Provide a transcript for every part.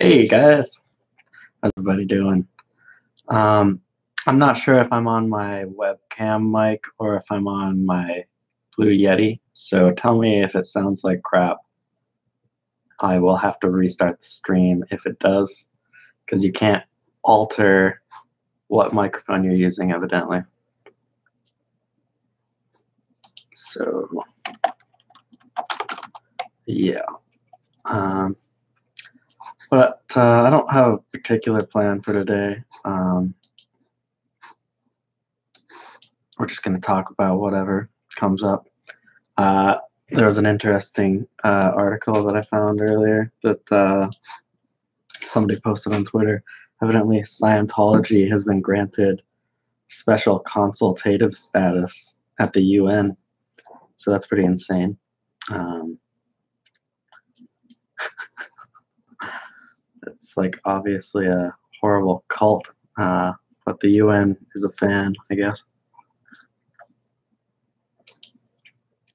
Hey guys, how's everybody doing? Um, I'm not sure if I'm on my webcam mic or if I'm on my Blue Yeti, so tell me if it sounds like crap. I will have to restart the stream if it does, because you can't alter what microphone you're using, evidently. So, yeah. But I don't have a particular plan for today. We're just going to talk about whatever comes up. There was an interesting article that I found earlier that somebody posted on Twitter. Evidently, Scientology has been granted special consultative status at the UN. So that's pretty insane. It's like obviously a horrible cult, but the UN is a fan, I guess.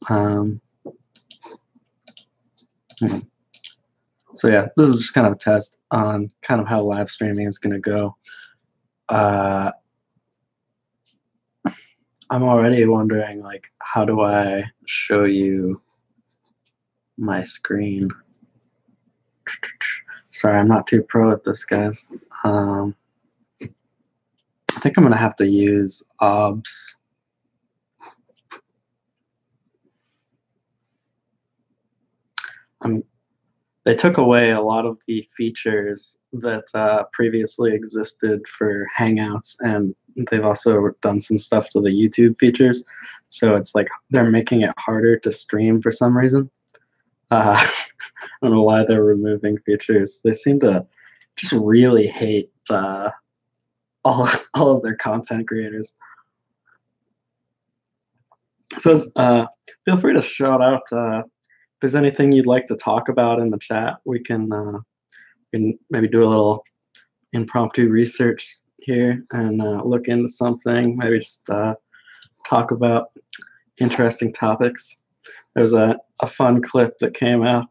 So yeah, this is just kind of a test on kind of how live streaming is going to go. I'm already wondering, like, how do I show you my screen? Sorry, I'm not too pro at this, guys. I think I'm going to have to use OBS. They took away a lot of the features that previously existed for Hangouts, and they've also done some stuff to the YouTube features. So it's like they're making it harder to stream for some reason. I don't know why they're removing features. They seem to just really hate all of their content creators. It says, feel free to shout out if there's anything you'd like to talk about in the chat. We can maybe do a little impromptu research here and look into something. Maybe just talk about interesting topics. There's a fun clip that came out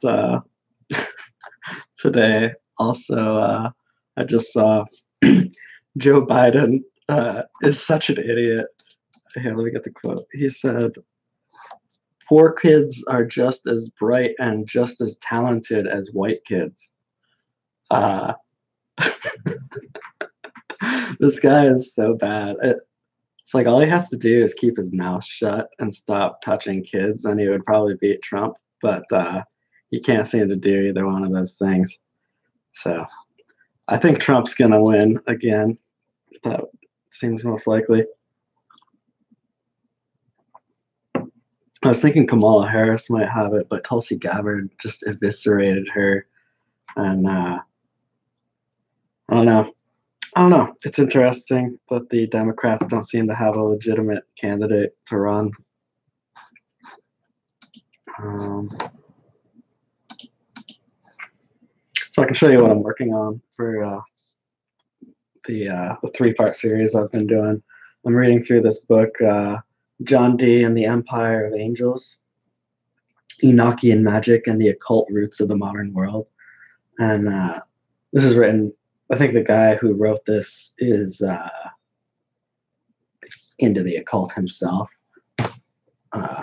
today. Also, I just saw Joe Biden is such an idiot. Here, let me get the quote. He said, "Poor kids are just as bright and just as talented as white kids." This guy is so bad. It's like all he has to do is keep his mouth shut and stop touching kids, and he would probably beat Trump. But he can't seem to do either one of those things. So I think Trump's gonna win again. That seems most likely. I was thinking Kamala Harris might have it, but Tulsi Gabbard just eviscerated her, and I don't know. It's interesting that the Democrats don't seem to have a legitimate candidate to run. So I can show you what I'm working on for the 3-part series I've been doing. I'm reading through this book, John Dee and the Empire of Angels, Enochian Magic and the Occult Roots of the Modern World. And this is written, I think the guy who wrote this is into the occult himself.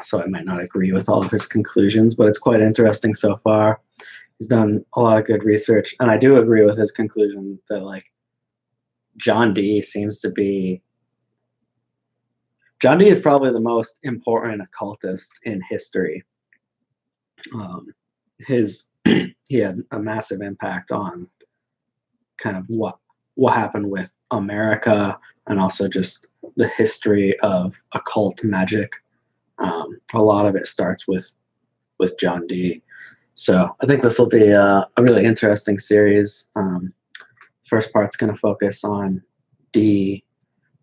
So I might not agree with all of his conclusions, but it's quite interesting so far. He's done a lot of good research, and I do agree with his conclusion that, like, John Dee is probably the most important occultist in history. He had a massive impact on kind of what happened with America and also just the history of occult magic. A lot of it starts with John Dee. So I think this will be a really interesting series. First part's going to focus on Dee.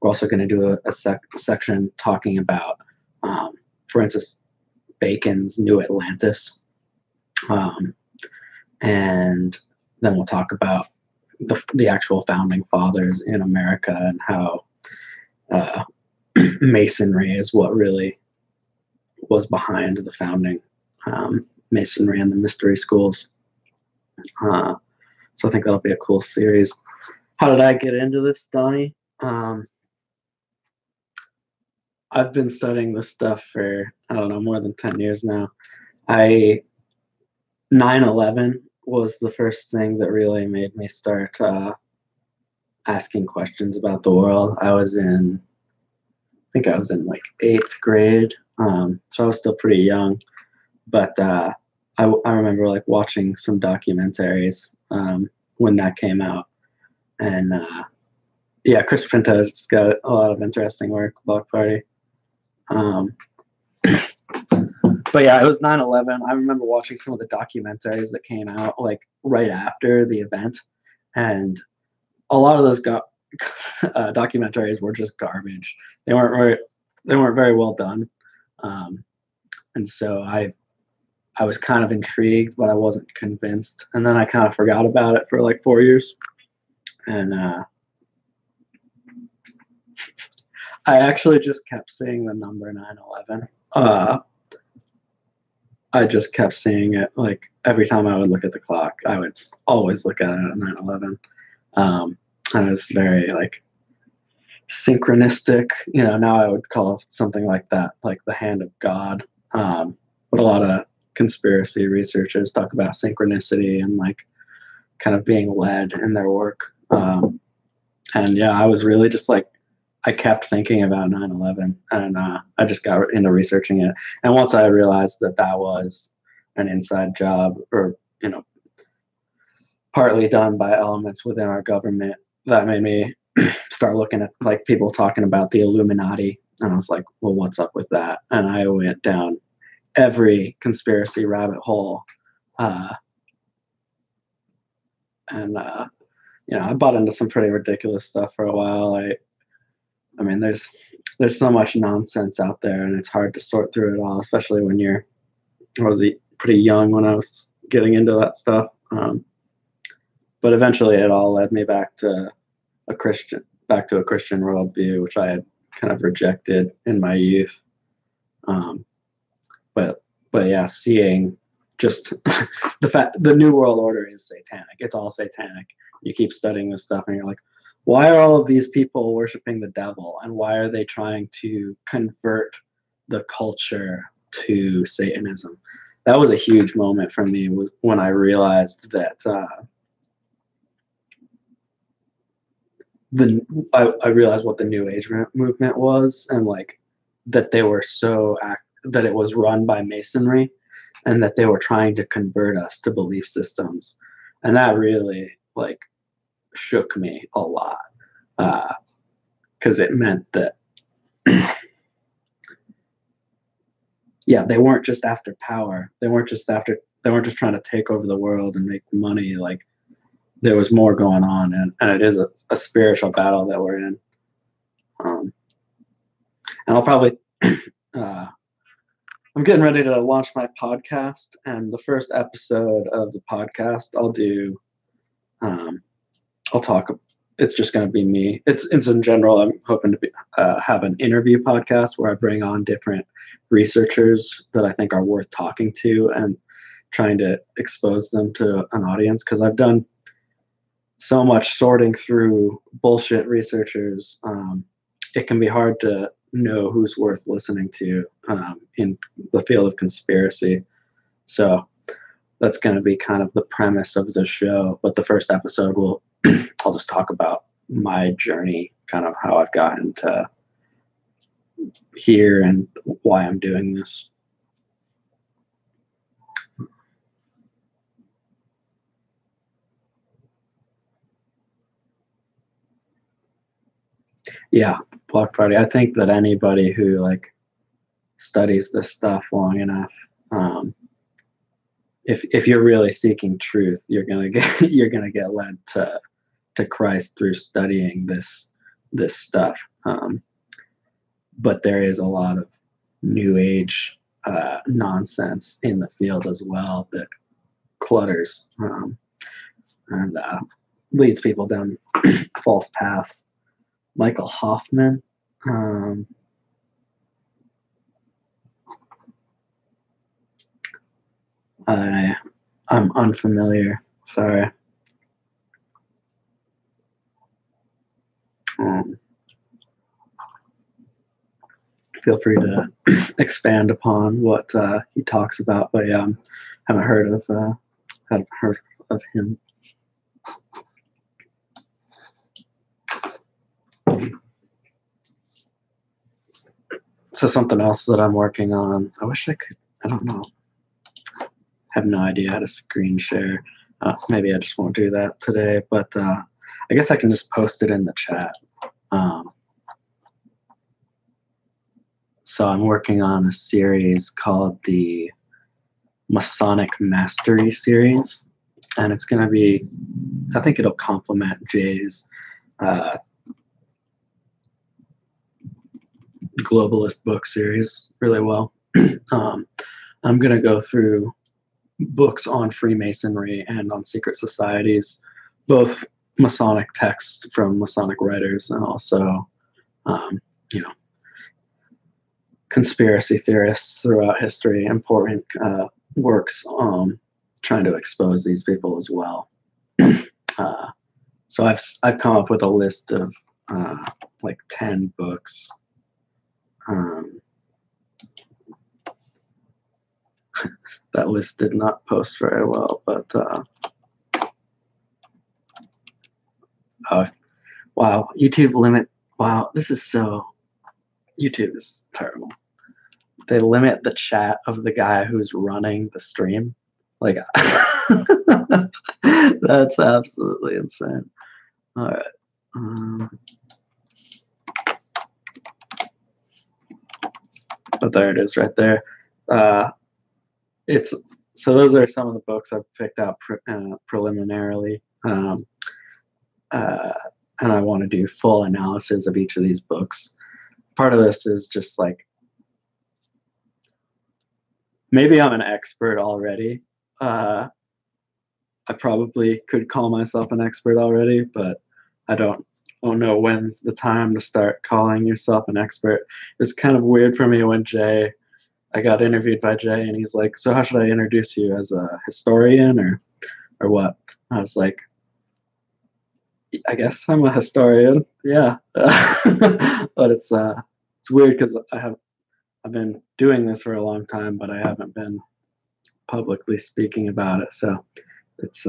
We're also going to do a section talking about, for instance, Bacon's New Atlantis. And then we'll talk about the actual founding fathers in America and how Masonry is what really was behind the founding. Masonry and the mystery schools. So I think that'll be a cool series. How did I get into this, Donnie? I've been studying this stuff for, I don't know, more than 10 years now. 9/11 was the first thing that really made me start asking questions about the world. I think I was in like 8th grade, so I was still pretty young. But I remember like watching some documentaries when that came out, and yeah, Chris Pinto's got a lot of interesting work. Block Party. But yeah, it was 9/11. I remember watching some of the documentaries that came out like right after the event, and a lot of those documentaries were just garbage. They weren't very well done, and so I was kind of intrigued, but I wasn't convinced. And then I kind of forgot about it for like 4 years, and I actually just kept seeing the number 9/11. I just kept seeing it like every time I would look at the clock, I would always look at it at 9/11. And it's very like synchronistic. Now I would call something like that like the hand of God. But a lot of conspiracy researchers talk about synchronicity and like kind of being led in their work. And yeah, I was really just like, I kept thinking about 9/11, and I just got into researching it. And once I realized that that was an inside job, or partly done by elements within our government, that made me start looking at like people talking about the Illuminati, and I was like, well, what's up with that? And I went down every conspiracy rabbit hole, and I bought into some pretty ridiculous stuff for a while. I mean, there's so much nonsense out there, and it's hard to sort through it all, especially when I was pretty young when I was getting into that stuff. But eventually, it all led me back to a Christian worldview, which I had kind of rejected in my youth. But yeah, seeing just the New World Order is satanic. It's all satanic. You keep studying this stuff, and you're like, why are all of these people worshiping the devil, and why are they trying to convert the culture to Satanism? That was a huge moment for me, was when I realized that I realized what the New Age movement was, and like that they were that it was run by Masonry, and that they were trying to convert us to belief systems, and that really like shook me a lot, because it meant that yeah, they weren't just after power. They weren't just trying to take over the world and make money. Like, there was more going on, and it is a spiritual battle that we're in. And I'll probably I'm getting ready to launch my podcast, and the first episode of the podcast I'll talk. It's just going to be me. It's in general. I'm hoping to have an interview podcast where I bring on different researchers that I think are worth talking to, and trying to expose them to an audience, because I've done so much sorting through bullshit researchers. It can be hard to know who's worth listening to in the field of conspiracy. So that's going to be kind of the premise of the show. But the first episode I'll just talk about my journey, kind of how I've gotten to here and why I'm doing this. Yeah, Block Party. I think that anybody who like studies this stuff long enough, if you're really seeking truth, you're gonna get led to Christ through studying this stuff. But there is a lot of New Age nonsense in the field as well that clutters and leads people down false paths. Michael Hoffman. I'm unfamiliar. Sorry. feel free to expand upon what he talks about. But yeah, haven't heard of him. So something else that I'm working on. I wish I could. I don't know. Have no idea how to screen share. Maybe I just won't do that today. But I guess I can just post it in the chat. So I'm working on a series called the Masonic Mastery series, and it's going to be, I think it'll complement Jay's globalist book series really well. I'm going to go through books on Freemasonry and on secret societies, both Masonic texts from Masonic writers and also, you know, conspiracy theorists throughout history, important works trying to expose these people as well. So I've come up with a list of like 10 books. That list did not post very well, but oh wow, YouTube limit. Wow, this is so. YouTube is terrible. They limit the chat of the guy who's running the stream. Like, that's absolutely insane. All right. But there it is right there. So those are some of the books I've picked out preliminarily. And I want to do full analysis of each of these books. Part of this is just like, maybe I'm an expert already. I probably could call myself an expert already, but I don't know when's the time to start calling yourself an expert. It's kind of weird for me when I got interviewed by Jay, and he's like, so how should I introduce you, as a historian or what? I was like, I guess I'm a historian. Yeah. But it's weird because I've been doing this for a long time, but I haven't been publicly speaking about it. So it's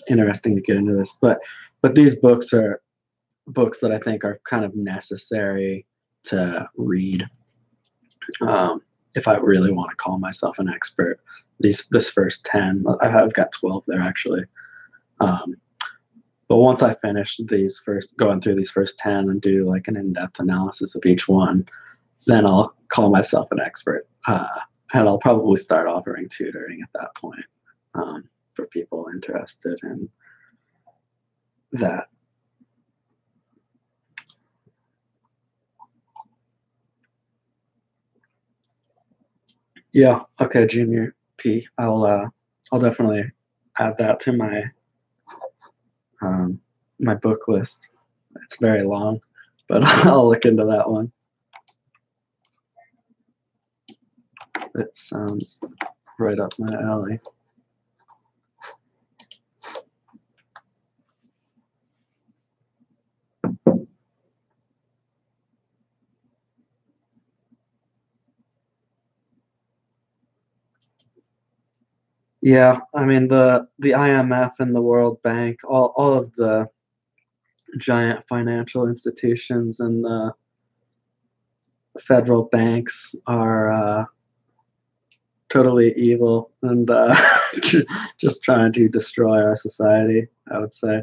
interesting to get into this. But these books are books that I think are kind of necessary to read if I really want to call myself an expert. This first 10, I've got 12 there actually. But once I finish going through these first 10 and do like an in-depth analysis of each one, then I'll call myself an expert. And I'll probably start offering tutoring at that point for people interested in that. Yeah. Okay, Junior P. I'll definitely add that to my my book list. It's very long, but I'll look into that one. It sounds right up my alley. Yeah, I mean the IMF and the World Bank, all of the giant financial institutions and the federal banks are totally evil and just trying to destroy our society, I would say.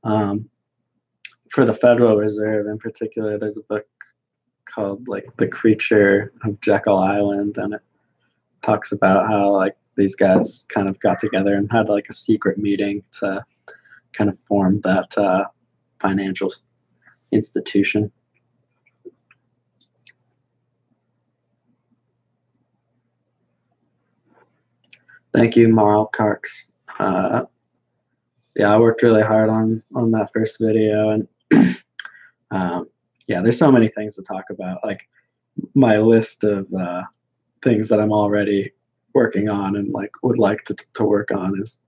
For the Federal Reserve in particular, there's a book called like The Creature of Jekyll Island, and it talks about how like these guys kind of got together and had like a secret meeting to kind of form that financial institution. Thank you, Marl Karks. Yeah, I worked really hard on that first video, and yeah, there's so many things to talk about. Like my list of things that I'm already working on and like would like to work on is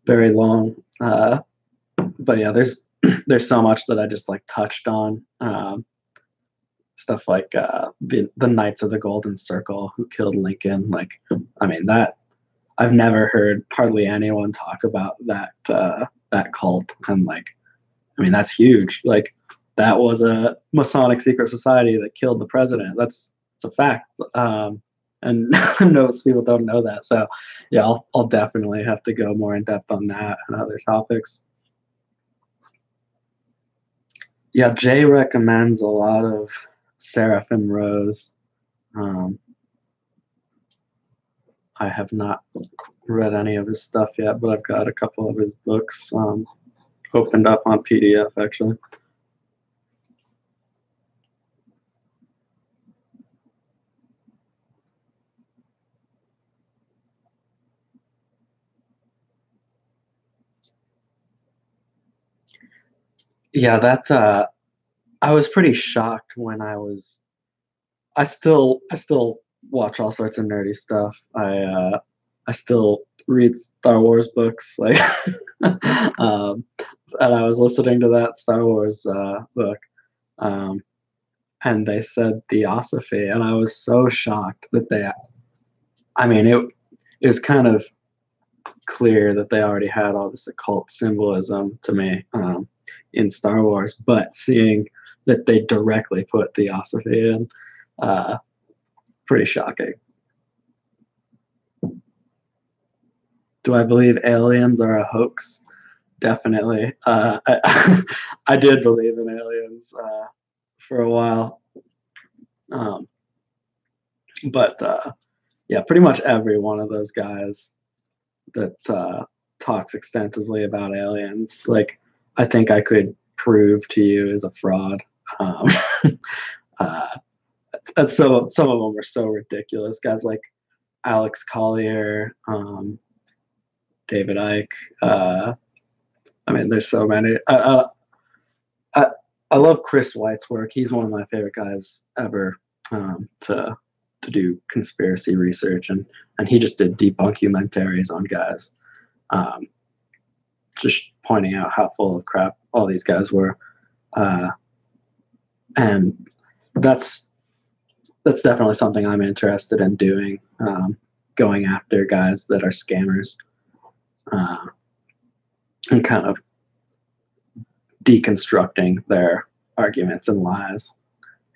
very long. But yeah, there's so much that I just like touched on. stuff like the Knights of the Golden Circle who killed Lincoln. Like, I mean, that I've never heard hardly anyone talk about that cult, and like, I mean, that's huge. Like, that was a Masonic secret society that killed the president. That's it's a fact. And most people don't know that. So, yeah, I'll definitely have to go more in depth on that and other topics. Yeah, Jay recommends a lot of Seraphim Rose. Um, I have not read any of his stuff yet, but I've got a couple of his books opened up on PDF actually. Yeah, that's I was pretty shocked when I still watch all sorts of nerdy stuff. I still read Star Wars books, like um, and I was listening to that Star Wars book, um, and they said Theosophy, and I was so shocked that they. I mean, it was kind of clear that they already had all this occult symbolism to me in Star Wars, but seeing that they directly put Theosophy in, uh, pretty shocking. Do I believe aliens are a hoax? Definitely. I did believe in aliens for a while, um, but yeah, pretty much every one of those guys that talks extensively about aliens, like I think I could prove to you is a fraud. Um, uh, and so some of them are so ridiculous. Guys like Alex Collier, David Icke. I mean, there's so many. I, I love Chris White's work. He's one of my favorite guys ever to do conspiracy research, and he just did debunkumentaries on guys, um, just pointing out how full of crap all these guys were, and that's definitely something I'm interested in doing, going after guys that are scammers, uh, and kind of deconstructing their arguments and lies.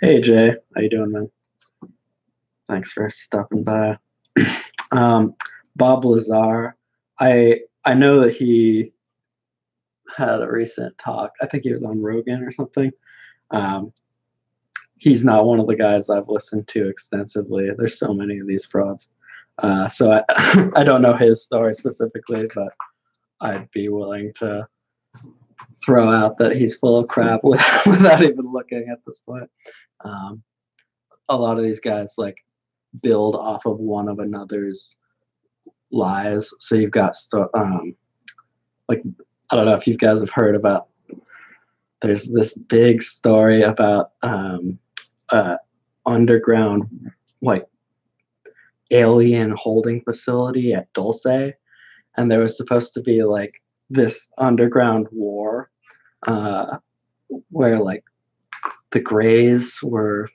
Hey Jay, how you doing, man? Thanks for stopping by. Bob Lazar, I know that he had a recent talk. I think he was on Rogan or something. Um, he's not one of the guys I've listened to extensively. There's so many of these frauds. So I don't know his story specifically, but I'd be willing to throw out that he's full of crap without even looking at this point. Um, a lot of these guys like build off of one of another's lies. So you've got like I don't know if you guys have heard about. There's this big story about underground like alien holding facility at Dulce, and there was supposed to be like this underground war where like the Greys were,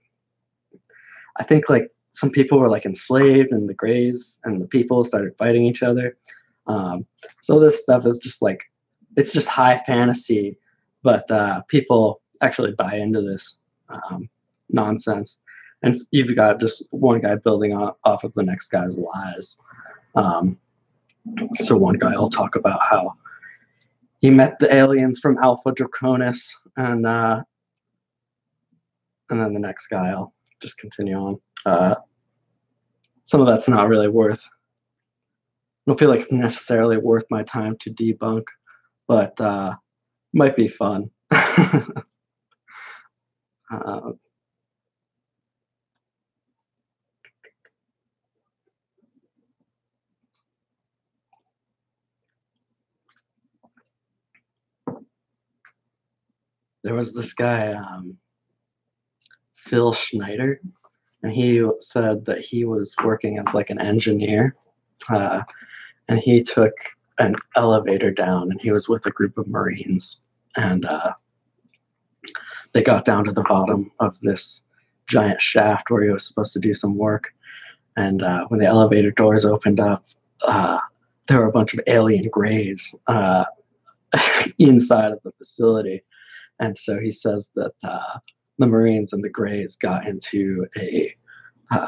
I think like some people were like enslaved, and the Greys and the people started fighting each other. So this stuff is just like, it's just high fantasy, but people actually buy into this nonsense. And you've got just one guy building off of the next guy's lies. So one guy will talk about how he met the aliens from Alpha Draconis, and then the next guy will just continue on. Some of that's not really worth. I don't feel like it's necessarily worth my time to debunk, but might be fun. There was this guy, Phil Schneider, and he said that he was working as like an engineer, and he took an elevator down, and he was with a group of Marines, and they got down to the bottom of this giant shaft where he was supposed to do some work. And when the elevator doors opened up, uh, there were a bunch of alien grays inside of the facility. And so he says that the Marines and the Greys got into uh,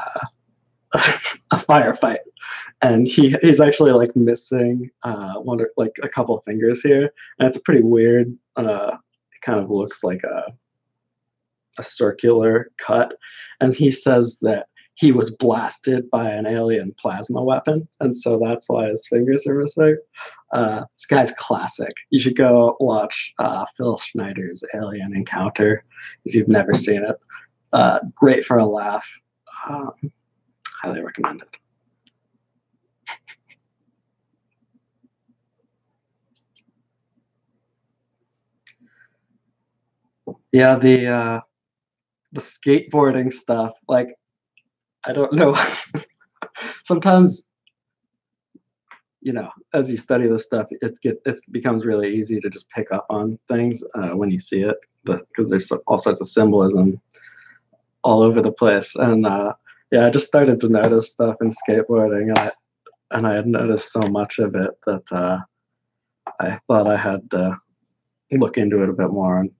a firefight, and he's actually like missing like a couple of fingers here, and it's pretty weird. It kind of looks like a circular cut, and he says that he was blasted by an alien plasma weapon, and so that's why his fingers are missing. This guy's classic. You should go watch Phil Schneider's Alien Encounter if you've never seen it. Great for a laugh. Um, Highly recommend it. Yeah, the skateboarding stuff. Like, I don't know. Sometimes, as you study this stuff, it becomes really easy to just pick up on things when you see it, because there's all sorts of symbolism all over the place. And yeah, I just started to notice stuff in skateboarding, and I had noticed so much of it that I thought I had to look into it a bit more. And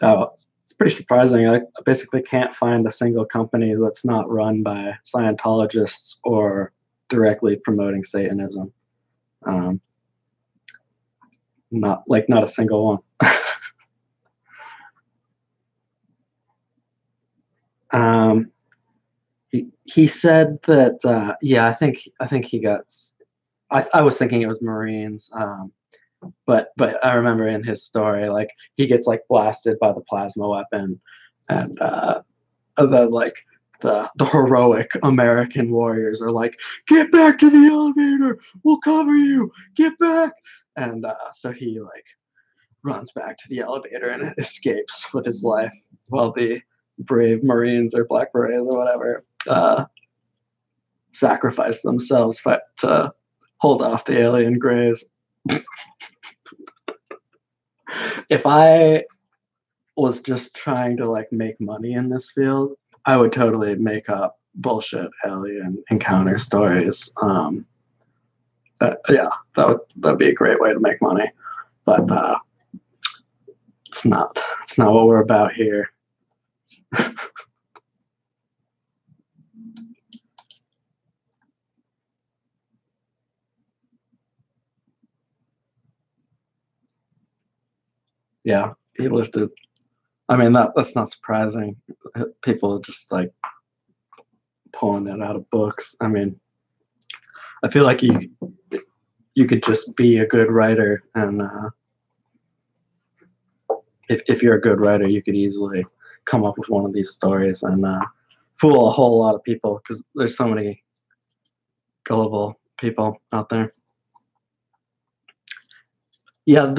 it's pretty surprising. I basically can't find a single company that's not run by Scientologists or directly promoting Satanism. Not a single one. He said that yeah, I think he got. I was thinking it was Marines, but I remember in his story, like, he gets like blasted by the plasma weapon, and then like the heroic American warriors are like, "Get back to the elevator, we'll cover you, get back," and so he like runs back to the elevator and escapes with his life, while the brave Marines or Black Berets or whatever sacrifice themselves to hold off the alien grays. If I was just trying to like make money in this field, I would totally make up bullshit alien encounter stories. Yeah, that'd be a great way to make money, but it's not what we're about here. Yeah, he lifted. I mean, that's not surprising. People just like pulling it out of books. I mean, I feel like you could just be a good writer, and if you're a good writer, you could easily come up with one of these stories and fool a whole lot of people, because there's so many gullible people out there. Yeah,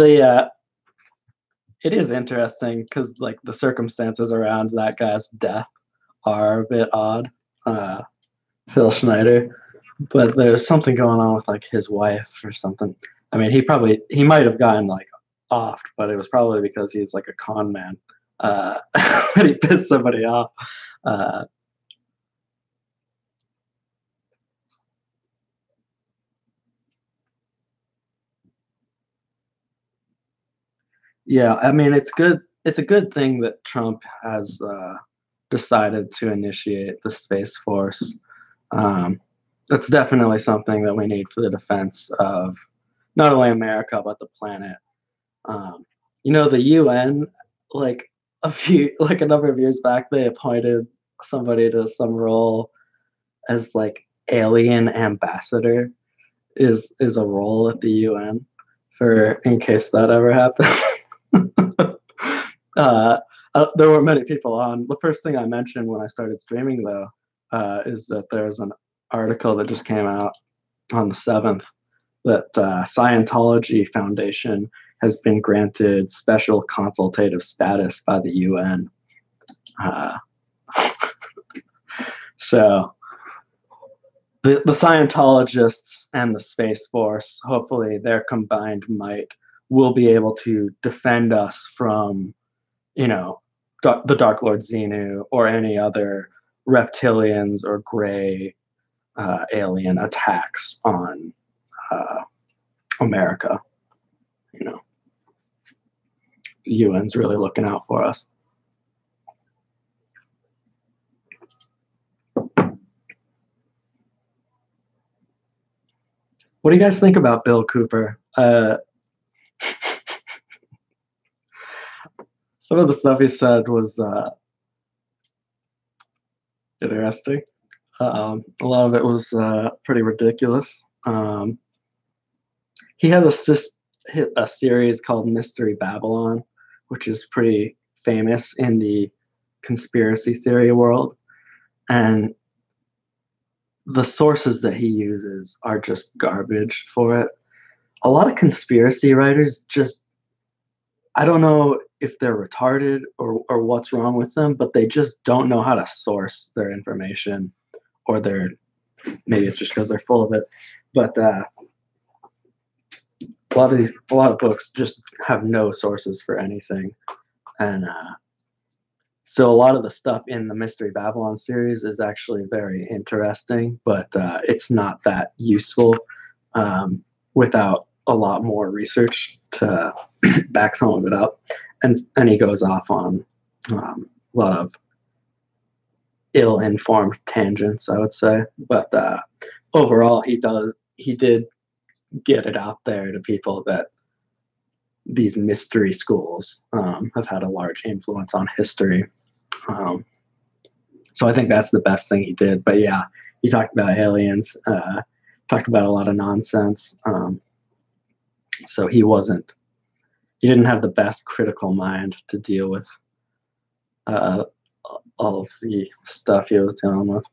it is interesting because like the circumstances around that guy's death are a bit odd. Phil Schneider, but there's something going on with like his wife or something. I mean, he might have gotten like offed, but it was probably because he's like a con man. When he pissed somebody off. Uh, yeah, I mean, it's good. It's a good thing that Trump has decided to initiate the Space Force. Um, that's definitely something that we need for the defense of not only America but the planet. Um, the UN, like a number of years back, they appointed somebody to some role as like alien ambassador. Is a role at the UN for in case that ever happens. uh, there were many people on. The first thing I mentioned when I started streaming, though, is that there's an article that just came out on the 7th that Scientology Foundation has been granted special consultative status by the UN. So the Scientologists and the Space Force, hopefully their combined might, will be able to defend us from, the Dark Lord Xenu or any other reptilians or gray alien attacks on uh, America. You know, UN's really looking out for us. What do you guys think about Bill Cooper? Some of the stuff he said was interesting. A lot of it was pretty ridiculous. He has a series called Mystery Babylon, which is pretty famous in the conspiracy theory world. And the sources that he uses are just garbage for it. A lot of conspiracy writers just, I don't know if they're retarded or what's wrong with them, but they just don't know how to source their information, or maybe it's just because they're full of it. But a lot of books just have no sources for anything. And so a lot of the stuff in the Mystery Babylon series is actually very interesting, but it's not that useful without a lot more research to back some of it up. And he goes off on a lot of ill-informed tangents, I would say. But overall, he did get it out there to people that these mystery schools have had a large influence on history. So I think that's the best thing he did. But yeah, he talked about aliens, talked about a lot of nonsense. So he didn't have the best critical mind to deal with all of the stuff he was dealing with.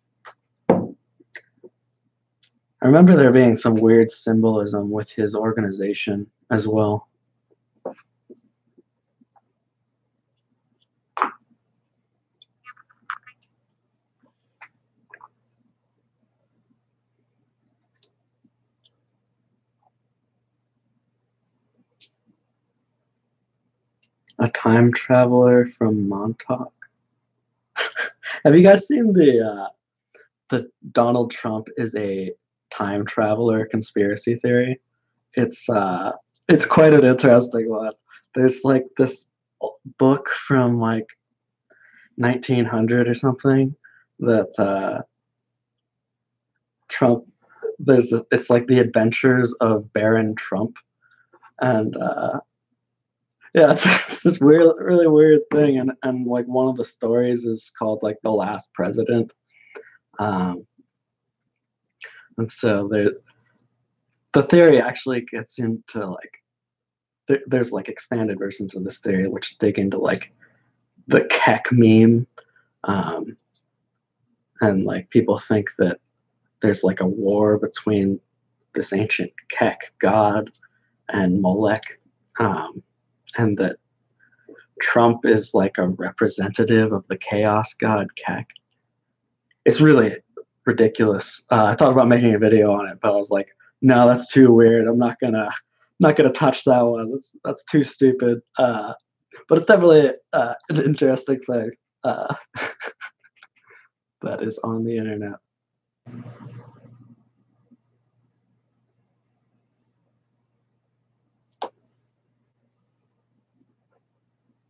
I remember there being some weird symbolism with his organization as well. A time traveler from Montauk. Have you guys seen the Donald Trump is a time traveler conspiracy theory? It's quite an interesting one. There's like this book from like 1900 or something that Trump. It's like the adventures of Baron Trump, and yeah, it's this weird, really weird thing, and like one of the stories is called like The Last President, um, and so the theory actually gets into like there's like expanded versions of this theory which dig into like the Kek meme, um, and like people think that there's like a war between this ancient Kek god and Molech, and that Trump is like a representative of the chaos god Kek. It's really ridiculous. I thought about making a video on it, but I was like, no, that's too weird. I'm not gonna touch that one. That's too stupid. But it's definitely an interesting thing that is on the internet.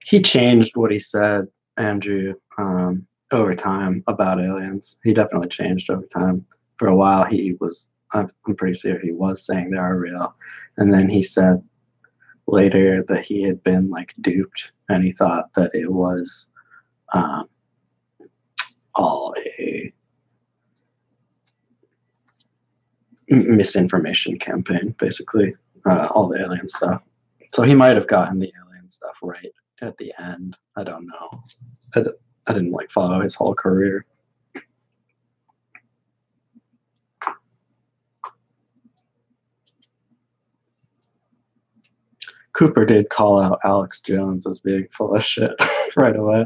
He changed what he said, Andrew, over time about aliens. He definitely changed over time. For a while, I'm pretty sure he was saying they are real. And then he said later that he had been like duped and he thought that it was um, all a misinformation campaign, basically, all the alien stuff. So he might have gotten the alien stuff right at the end. I don't know. I didn't like follow his whole career. Cooper did call out Alex Jones as being full of shit right away.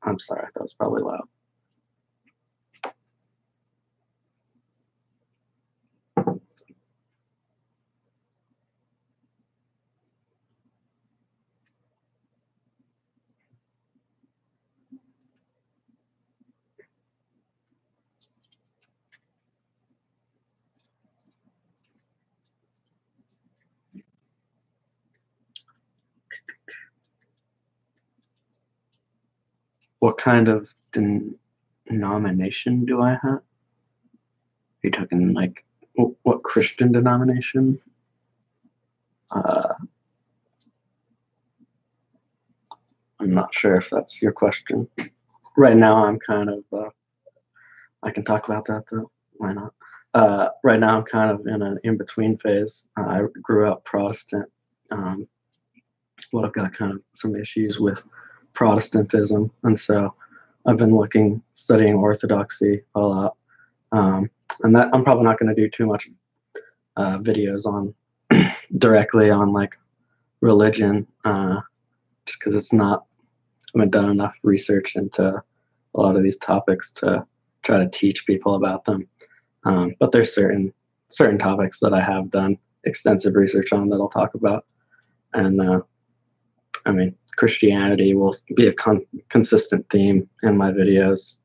I'm sorry, that was probably loud. What kind of denomination do I have? Are you talking like what Christian denomination? Uh, I'm not sure if that's your question. Right now, I'm kind of. I can talk about that though. Why not? Right now, I'm kind of in an in-between phase. I grew up Protestant. Um, well, I've got kind of some issues with Protestantism, and so I've been studying Orthodoxy a lot. And that I'm probably not going to do too much videos on directly on like religion, just because it's not. I haven't done enough research into a lot of these topics to try to teach people about them. But there's certain topics that I have done extensive research on that I'll talk about. And I mean, Christianity will be a consistent theme in my videos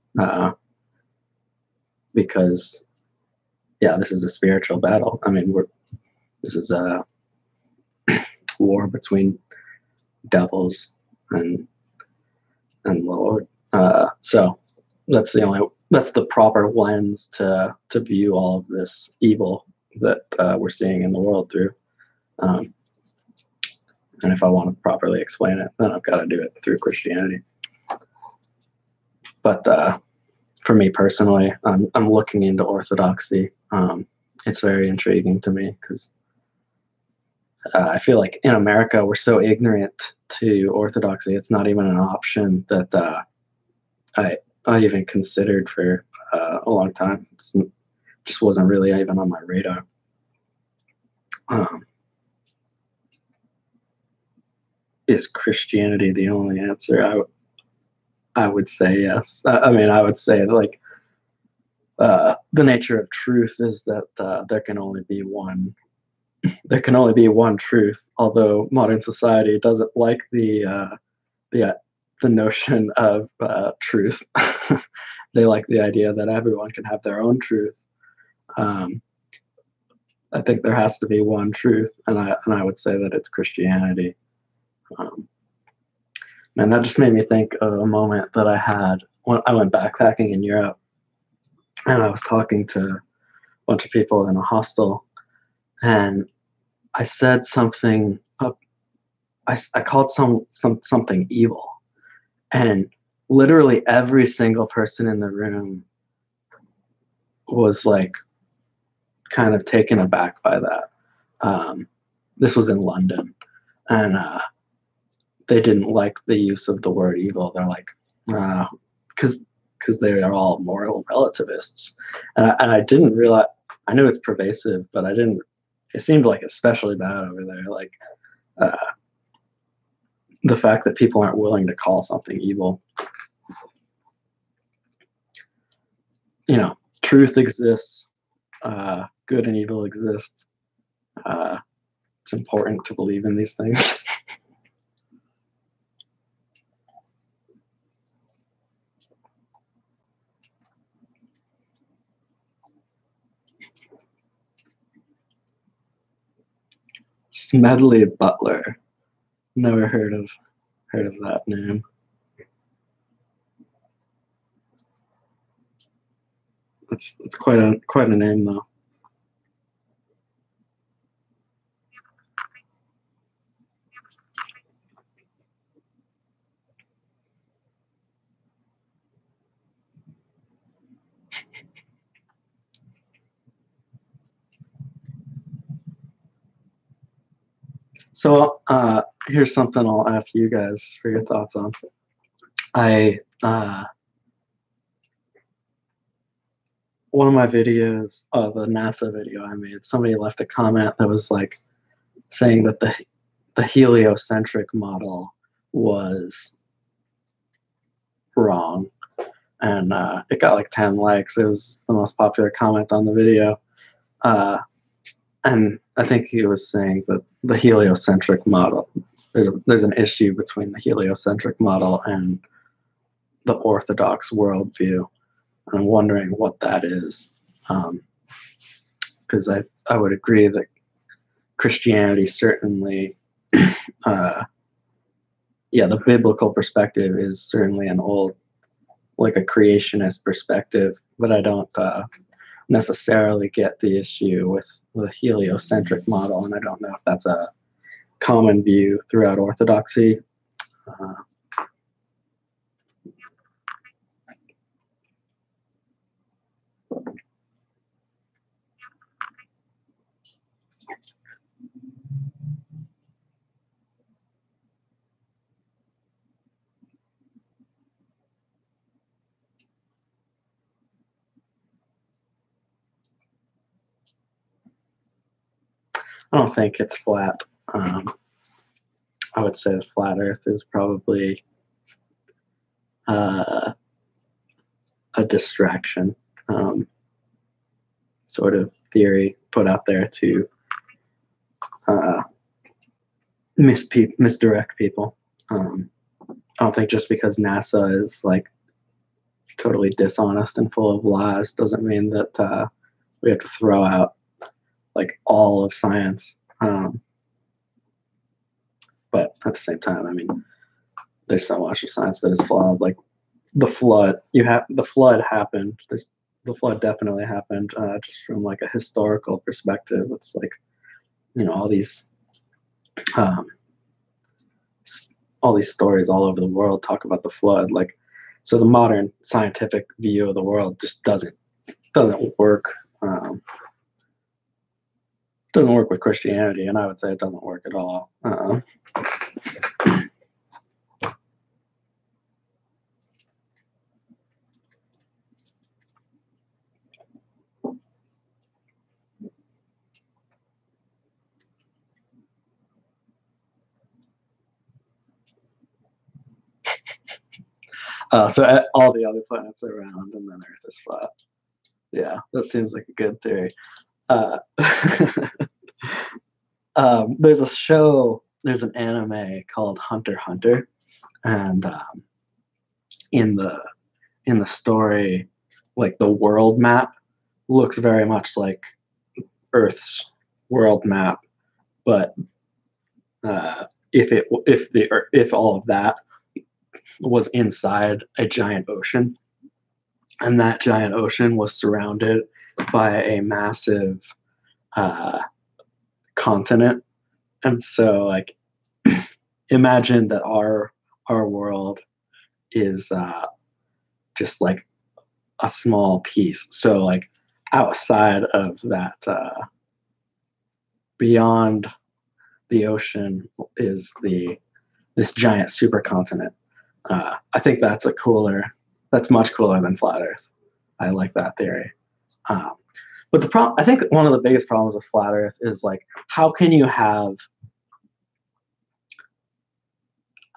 because, yeah, this is a spiritual battle. I mean, this is a war between devils and Lord. So that's the proper lens to view all of this evil that we're seeing in the world through. And if I want to properly explain it, then I've got to do it through Christianity. But for me personally, I'm looking into Orthodoxy. It's very intriguing to me because I feel like in America we're so ignorant to Orthodoxy. It's not even an option that I even considered for a long time. It just wasn't really even on my radar. Is Christianity the only answer? I would say yes. I mean, I would say like the nature of truth is that there can only be one. There can only be one truth. Although modern society doesn't like the notion of truth. They like the idea that everyone can have their own truth. I think there has to be one truth, and I would say that it's Christianity. And that just made me think of a moment that I had when I went backpacking in Europe, and I was talking to a bunch of people in a hostel, and I said something. I called something evil, and literally every single person in the room was like kind of taken aback by that. This was in London, and they didn't like the use of the word evil. They're like, because they are all moral relativists, and I didn't realize. I knew it's pervasive, but I didn't. It seemed like especially bad over there. Like the fact that people aren't willing to call something evil. You know, truth exists. Good and evil exist. It's important to believe in these things. Smedley Butler. Never heard of that name. It's quite a name though. So here's something I'll ask you guys for your thoughts on. One of my videos, the NASA video I made, somebody left a comment that was like saying that the heliocentric model was wrong, and it got like 10 likes. It was the most popular comment on the video, and I think he was saying that the heliocentric model, there's an issue between the heliocentric model and the Orthodox worldview. I'm wondering what that is, because I would agree that Christianity certainly, the biblical perspective is certainly an old like a creationist perspective, but I don't necessarily get the issue with the heliocentric model, and I don't know if that's a common view throughout Orthodoxy. Uh, I don't think it's flat. I would say the flat Earth is probably uh, a distraction, sort of theory put out there to uh, misdirect people. I don't think just because NASA is like totally dishonest and full of lies doesn't mean that we have to throw out like all of science. But at the same time, I mean, there's so much of science that is flawed. Like the flood, the flood happened. The flood definitely happened. Just from like a historical perspective, it's like, you know, um, all these stories all over the world talk about the flood. Like, so the modern scientific view of the world just doesn't work. Doesn't work with Christianity, and I would say it doesn't work at all. So all the other planets are round, and then Earth is flat. Yeah, that seems like a good theory. Uh, there's a show, there's an anime called Hunter x Hunter, and in the story, like the world map looks very much like Earth's world map, but if all of that was inside a giant ocean, and that giant ocean was surrounded by a massive uh, continent, and so like imagine that our world is just like a small piece. So like outside of that, beyond the ocean is this giant supercontinent. I think that's that's much cooler than flat Earth. I like that theory. Um, but I think one of the biggest problems with flat Earth is like, how can you have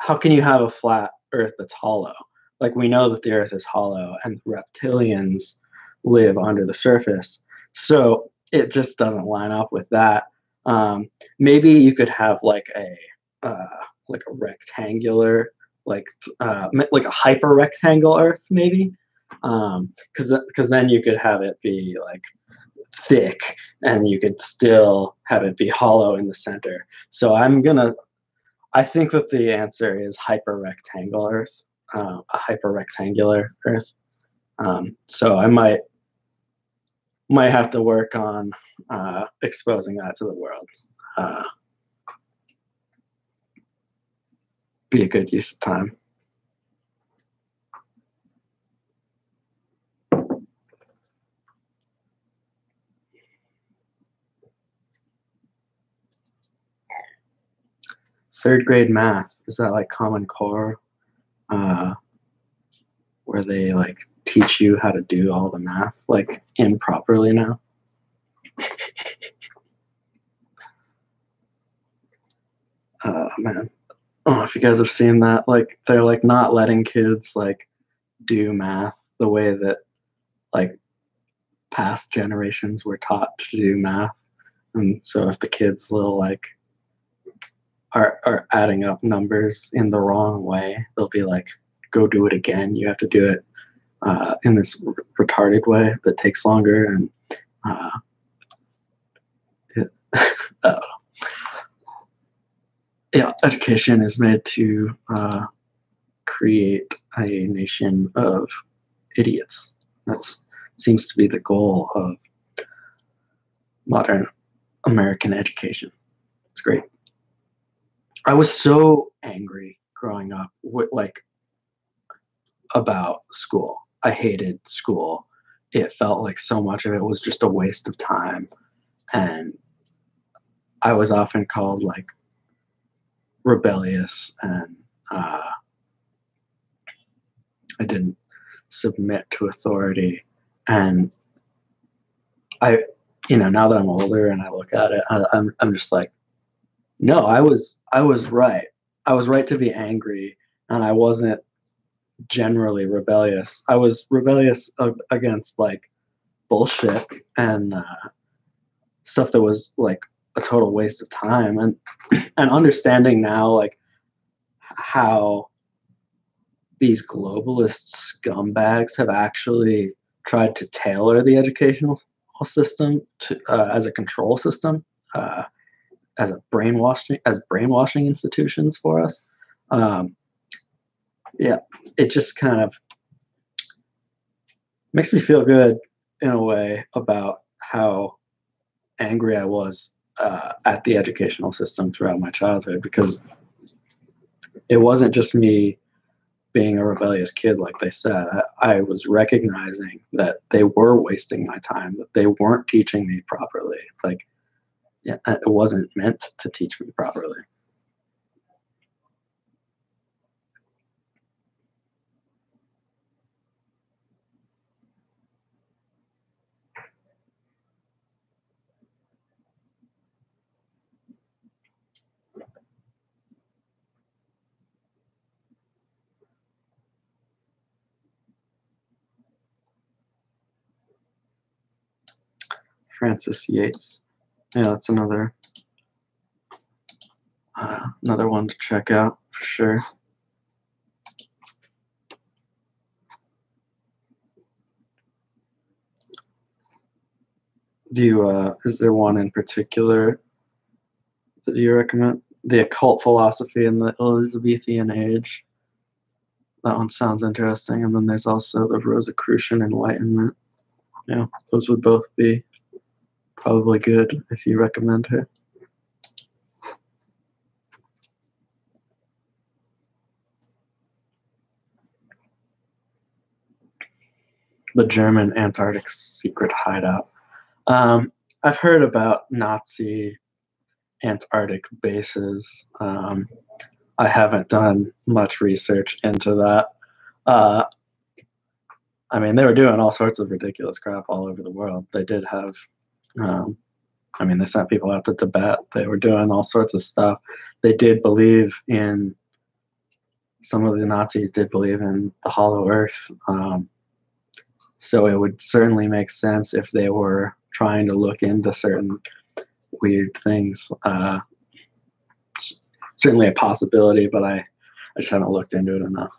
a flat Earth that's hollow? Like, we know that the Earth is hollow, and reptilians live under the surface, so it just doesn't line up with that. Maybe you could have like a rectangular, like a hyper rectangle Earth, maybe, because then you could have it be like thick, and you could still have it be hollow in the center. So I think that the answer is hyperrectangle Earth, a hyperrectangular Earth. So I might have to work on exposing that to the world. Uh, be a good use of time. Third grade math, is that like Common Core, uh, where they like teach you how to do all the math like improperly now? Man, I don't know if you guys have seen that. Like, they're like not letting kids like do math the way that like past generations were taught to do math. And so if the kids little like are adding up numbers in the wrong way, they'll be like, go do it again. You have to do it in this retarded way that takes longer. And it, yeah, education is made to create a nation of idiots. That's seems to be the goal of modern American education. It's great. I was so angry growing up like about school. I hated school. It felt like so much of it was just a waste of time, and I was often called like rebellious, and I didn't submit to authority. And I, now that I'm older and I look at it, I'm just like, no, I was right. I was right to be angry, and I wasn't generally rebellious. I was rebellious against like bullshit and stuff that was like a total waste of time, and understanding now like how these globalist scumbags have actually tried to tailor the educational system to as a control system, uh, as brainwashing institutions for us. Um, yeah, it just kind of makes me feel good in a way about how angry I was at the educational system throughout my childhood, because it wasn't just me being a rebellious kid, like they said. I was recognizing that they were wasting my time, that they weren't teaching me properly. Like, yeah, it wasn't meant to teach me properly. Francis Yates. Yeah, that's another one to check out for sure. Is there one in particular that you recommend? The Occult Philosophy in the Elizabethan Age. That one sounds interesting. And then there's also the Rosicrucian Enlightenment. Yeah, those would both be probably good if you recommend her. The German Antarctic Secret Hideout. I've heard about Nazi Antarctic bases. I haven't done much research into that. Uh, I mean, they were doing all sorts of ridiculous crap all over the world. They did have, um, I mean, they sent people out to Tibet. They were doing all sorts of stuff. They did believe in, some of the Nazis did believe in the Hollow Earth. So it would certainly make sense if they were trying to look into certain weird things. Certainly a possibility, but I just haven't looked into it enough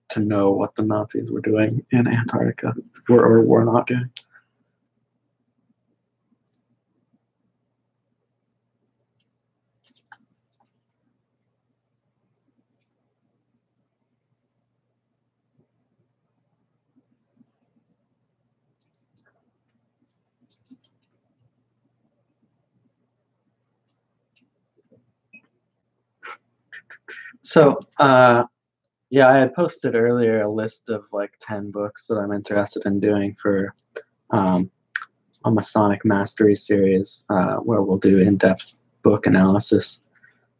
to know what the Nazis were doing in Antarctica or were not doing. So, yeah, I had posted earlier a list of like 10 books that I'm interested in doing for um, a Masonic Mastery series, where we'll do in-depth book analysis.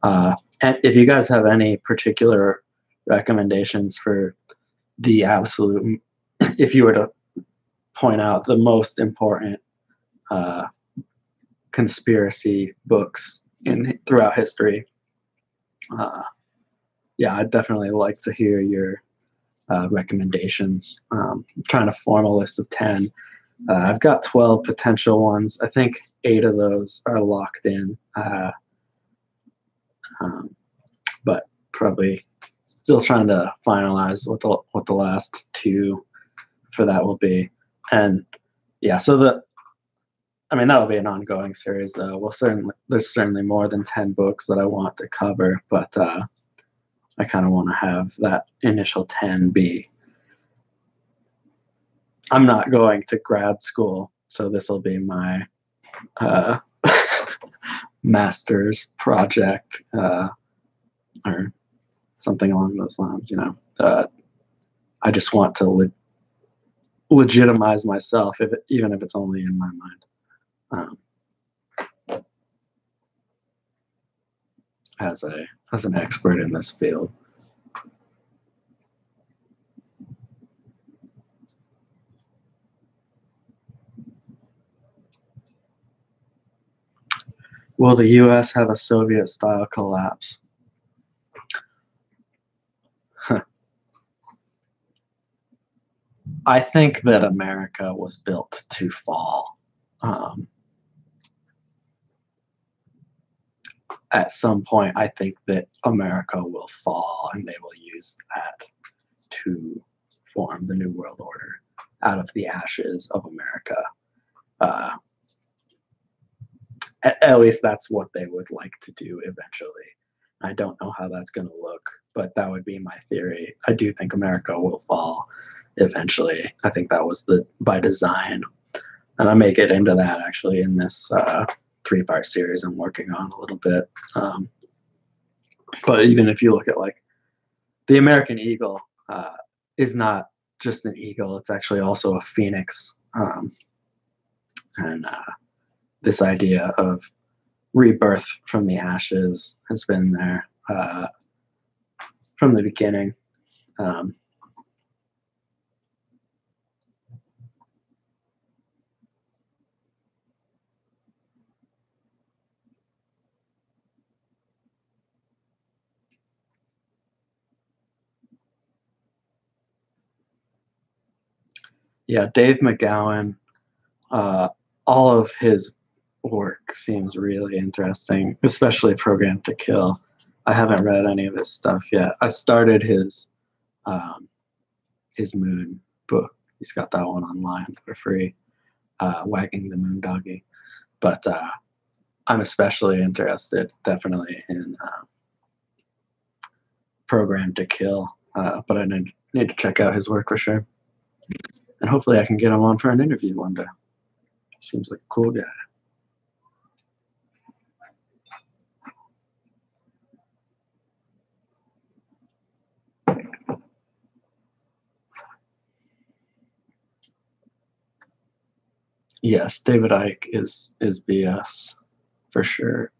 And if you guys have any particular recommendations for the absolute, if you were to point out the most important uh, conspiracy books throughout history, yeah, I'd definitely like to hear your recommendations. I'm trying to form a list of 10. I've got 12 potential ones. I think 8 of those are locked in, but probably still trying to finalize what the last 2 for that will be. And yeah, so I mean, that'll be an ongoing series, though. There's certainly more than 10 books that I want to cover, but I kind of want to have that initial 10 be I'm not going to grad school, so this will be my uh, master's project or something along those lines. I just want to legitimize myself, even if it's only in my mind, as an expert in this field. Will the U.S. have a Soviet-style collapse? I think that America was built to fall. At some point, I think that America will fall, and they will use that to form the New World Order out of the ashes of America. At least that's what they would like to do eventually. I don't know how that's going to look, but that would be my theory. I do think America will fall eventually. I think that was by design. And I may get into that actually in this 3-part series I'm working on a little bit. But even if you look at like the American eagle is not just an eagle, it's actually also a phoenix. And this idea of rebirth from the ashes has been there from the beginning. Yeah, Dave McGowan, all of his work seems really interesting, especially Programmed to Kill. I haven't read any of his stuff yet. I started his Moon book. He's got that one online for free, Wagging the Moon Doggy. But I'm especially interested, definitely, in Programmed to Kill. But I need to check out his work for sure. And hopefully I can get him on for an interview one day. Seems like a cool guy. Yes, David Icke is BS for sure.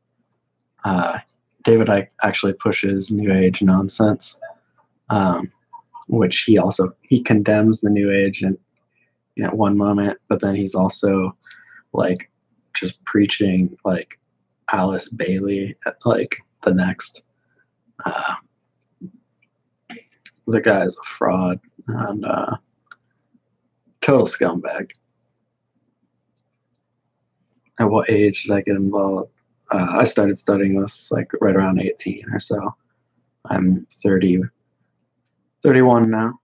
David Icke actually pushes New Age nonsense, which he condemns the New Age at one moment, but then he's also like just preaching like Alice Bailey at like the next. The guy's a fraud and total scumbag. At what age did I get involved? I started studying this like right around 18 or so. I'm 31 now.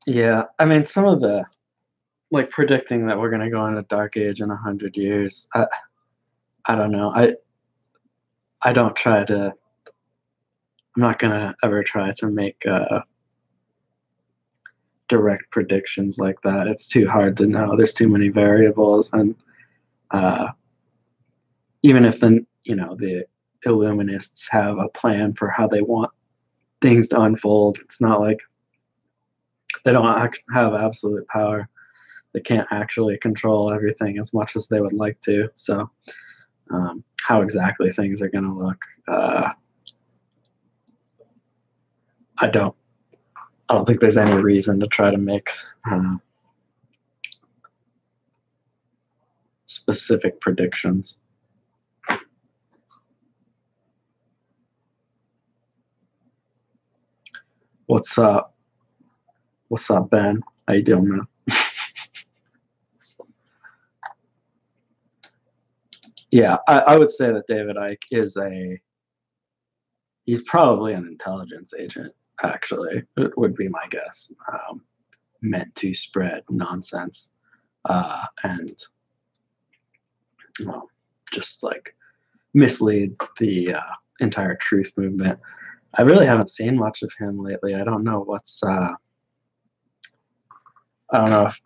Yeah, I mean, some of the like predicting that we're gonna go in a dark age in 100 years. I don't know. I don't try to. I'm not gonna ever try to make direct predictions like that. It's too hard to know. There's too many variables, and even if the Illuminists have a plan for how they want things to unfold, it's not like they don't have absolute power. They can't actually control everything as much as they would like to. So, how exactly things are going to look, I don't think there's any reason to try to make specific predictions. What's up? What's up, Ben? How you doing, man? Yeah, I would say that David Icke is he's probably an intelligence agent, actually, it would be my guess, meant to spread nonsense and just like mislead the entire truth movement. I really haven't seen much of him lately. I don't know I don't know if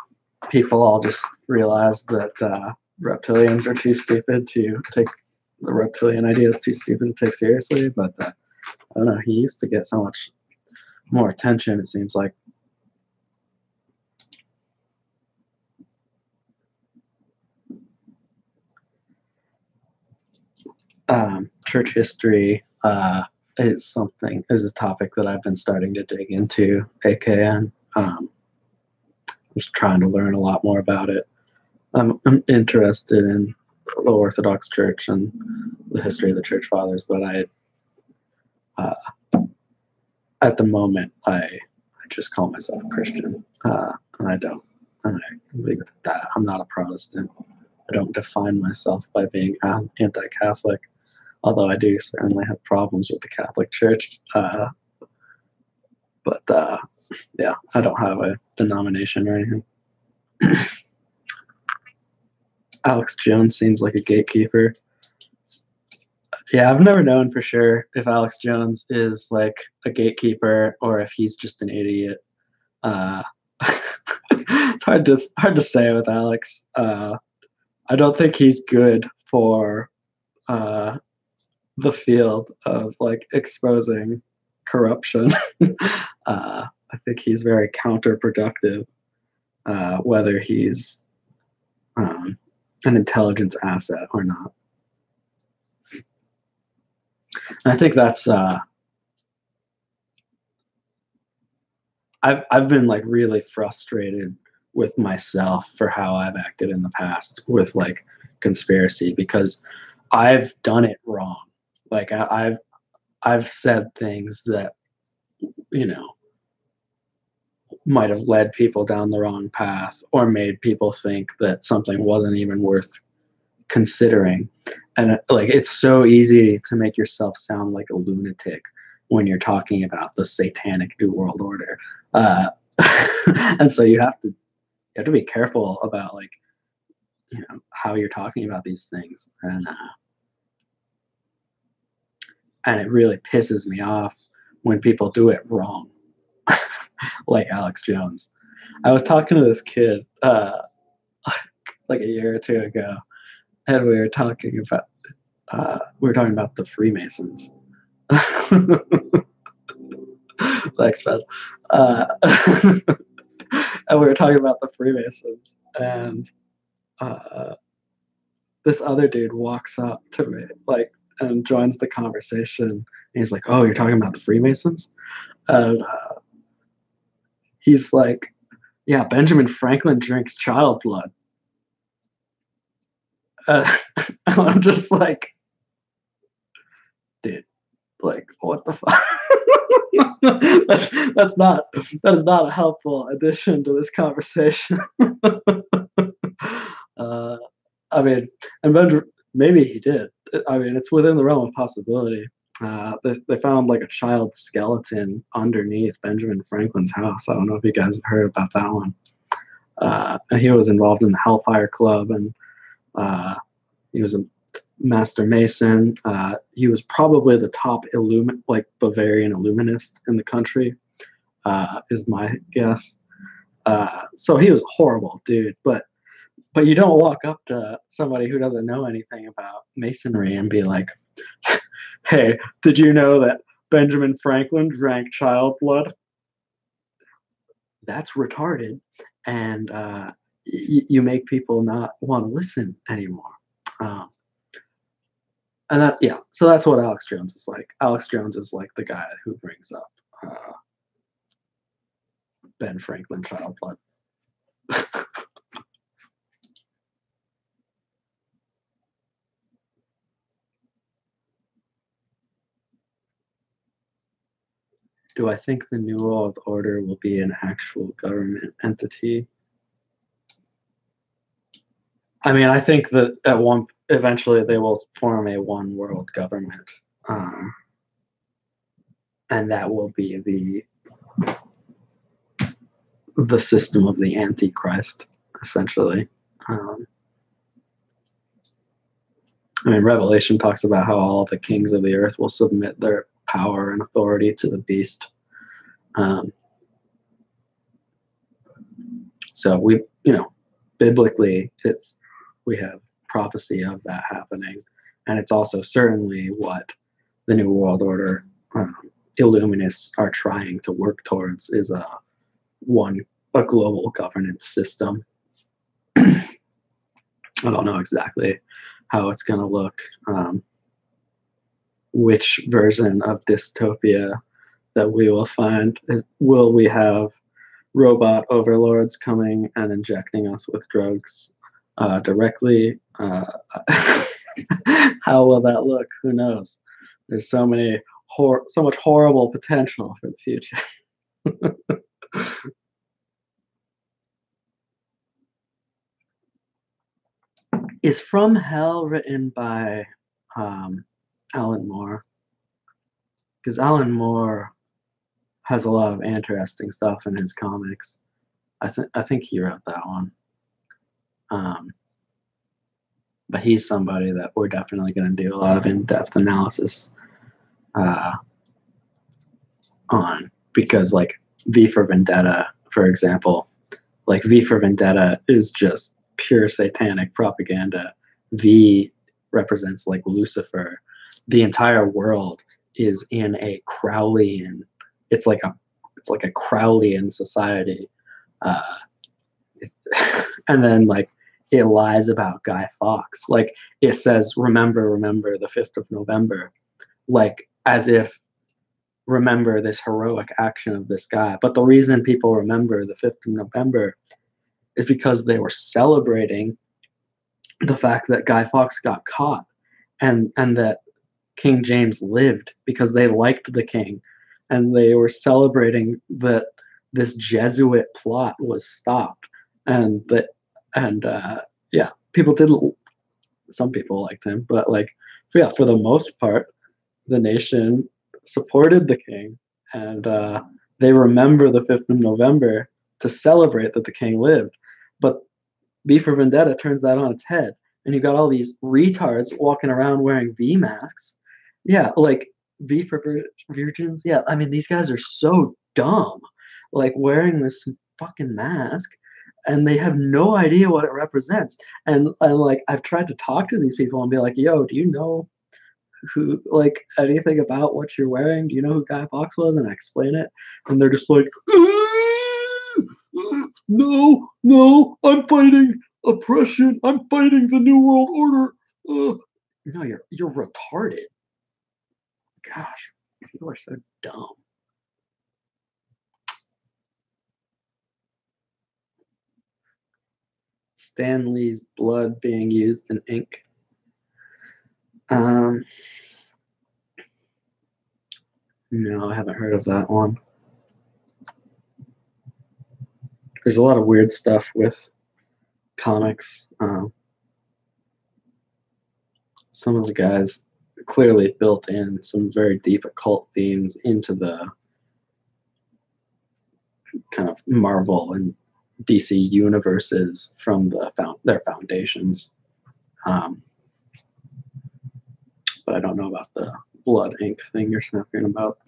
people all just realize that reptilians are too stupid to take the reptilian idea is too stupid to take seriously. But I don't know. He used to get so much more attention. It seems like. Church history is a topic that I've been starting to dig into. AKN. Just trying to learn a lot more about it. I'm interested in the Orthodox Church and the history of the Church Fathers, but at the moment I just call myself a Christian, and I leave it at that. I'm not a Protestant. I don't define myself by being anti-Catholic, although I do certainly have problems with the Catholic Church. But yeah, I don't have a denomination or anything. Alex Jones seems like a gatekeeper. Yeah, I've never known for sure if Alex Jones is like a gatekeeper or if he's just an idiot. It's hard to say with Alex. I don't think he's good for the field of like exposing corruption. I think he's very counterproductive, whether he's an intelligence asset or not. And I think that's I've been like really frustrated with myself for how I've acted in the past with like conspiracy because I've done it wrong. Like I've said things that you know might have led people down the wrong path or made people think that something wasn't even worth considering. And like it's so easy to make yourself sound like a lunatic when you're talking about the satanic new world order. And so you have to be careful about like how you're talking about these things, and it really pisses me off when people do it wrong. Like Alex Jones. I was talking to this kid like a year or two ago, and we were talking about the Freemasons. Thanks, man. And we were talking about the Freemasons, and this other dude walks up to me, like, and joins the conversation. And he's like, "Oh, you're talking about the Freemasons?" And he's like, "Yeah, Benjamin Franklin drinks child blood." I'm just like, dude, like, what the fuck? That is not a helpful addition to this conversation. I mean, and maybe he did. I mean, it's within the realm of possibility. They found like a child skeleton underneath Benjamin Franklin's house. I don't know if you guys have heard about that one. And he was involved in the Hellfire Club, and he was a master mason. He was probably the top Bavarian illuminist in the country, is my guess. So he was a horrible dude, but you don't walk up to somebody who doesn't know anything about masonry and be like, "Hey, did you know that Benjamin Franklin drank child blood?" That's retarded, and you make people not want to listen anymore. And so that's what Alex Jones is like. Alex Jones is like the guy who brings up Ben Franklin child blood. Do I think the New World Order will be an actual government entity? I mean, I think that eventually they will form a one world government, and that will be the system of the Antichrist, essentially. Um, I mean, Revelation talks about how all the kings of the earth will submit their power and authority to the beast. Um, so biblically, we have prophecy of that happening, and it's also certainly what the New World Order Illuminists are trying to work towards, is a global governance system. I don't know exactly how it's going to look, which version of dystopia that we will find. Will we have robot overlords coming and injecting us with drugs directly? How will that look? Who knows? There's so much horrible potential for the future. Is From Hell written by Alan Moore? Because Alan Moore has a lot of interesting stuff in his comics. I think he wrote that one. But he's somebody that we're definitely going to do a lot of in-depth analysis on, because like V for Vendetta, for example, like V for Vendetta is just pure satanic propaganda. V represents like Lucifer. The entire world is in a Crowleyan. It's like a Crowleyan society, and then like it lies about Guy Fawkes. Like it says, remember the 5th of November, like as if remember this heroic action of this guy. But the reason people remember the 5th of November is because they were celebrating the fact that Guy Fawkes got caught, and that King James lived, because they liked the king, and they were celebrating that this Jesuit plot was stopped, and yeah, people didn't. Some people liked him, but like, yeah, for the most part, the nation supported the king, and they remember the 5th of November to celebrate that the king lived. But V for Vendetta turns that on its head, and you got all these retards walking around wearing V masks. Yeah, like V for Virgins. Yeah, I mean, these guys are so dumb, like wearing this fucking mask, and they have no idea what it represents. And like, I've tried to talk to these people and be like, "Yo, do you know who, like, anything about what you're wearing? Do you know who Guy Fawkes was?" And I explain it, and they're just like, no, I'm fighting oppression. I'm fighting the New World Order. No, you're retarded. Gosh, you are so dumb. Stan Lee's blood being used in ink. No, I haven't heard of that one. There's a lot of weird stuff with comics. Some of the guys clearly built in some very deep occult themes into the kind of Marvel and DC universes from their foundations. But I don't know about the blood ink thing you're talking about.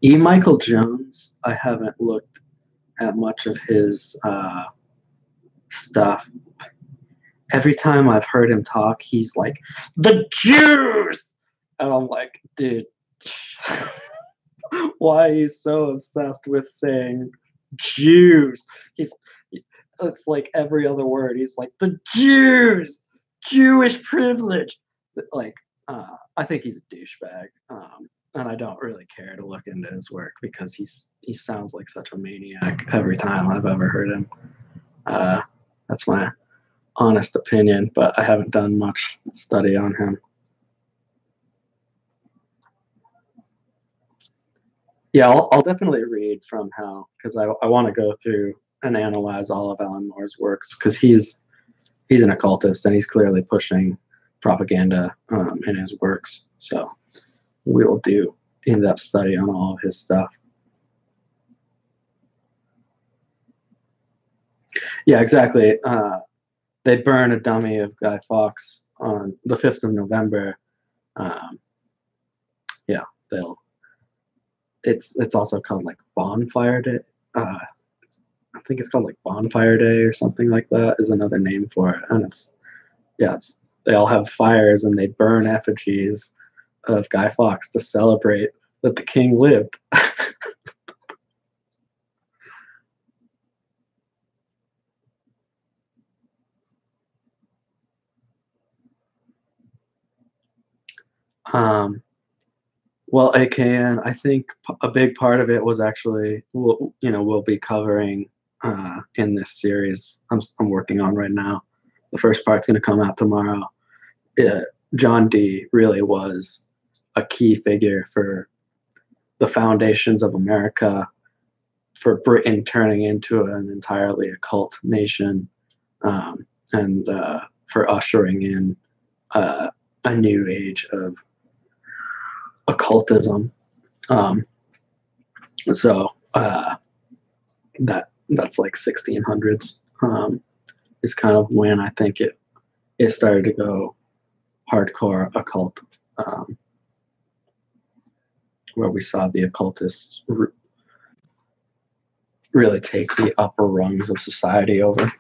E. Michael Jones, I haven't looked at much of his stuff. Every time I've heard him talk, he's like, "The Jews!" And I'm like, dude, why are you so obsessed with saying Jews? It's like every other word. He's like, "The Jews! Jewish privilege!" Like, I think he's a douchebag. And I don't really care to look into his work, because he sounds like such a maniac every time I've ever heard him. That's my honest opinion, but I haven't done much study on him. Yeah, I'll definitely read from how, because I want to go through and analyze all of Alan Moore's works, because he's an occultist and he's clearly pushing propaganda in his works. So we will do in-depth study on all of his stuff. Yeah, exactly. They burn a dummy of Guy Fawkes on the 5th of November. Um, yeah, they'll. It's also called like Bonfire Day. Uh, I think it's called like Bonfire Day or something like that is another name for it. And it's yeah, it's they all have fires and they burn effigies of Guy Fawkes to celebrate that the king lived. um, well, AKN, I think a big part of it was actually, we'll be covering in this series I'm working on right now. The first part's going to come out tomorrow. uh, John Dee really was a key figure for the foundations of America, for Britain turning into an entirely occult nation, and for ushering in a new age of occultism. Um, so that's like 1600s is kind of when I think it started to go hardcore occult, um, where we saw the occultists really take the upper rungs of society over.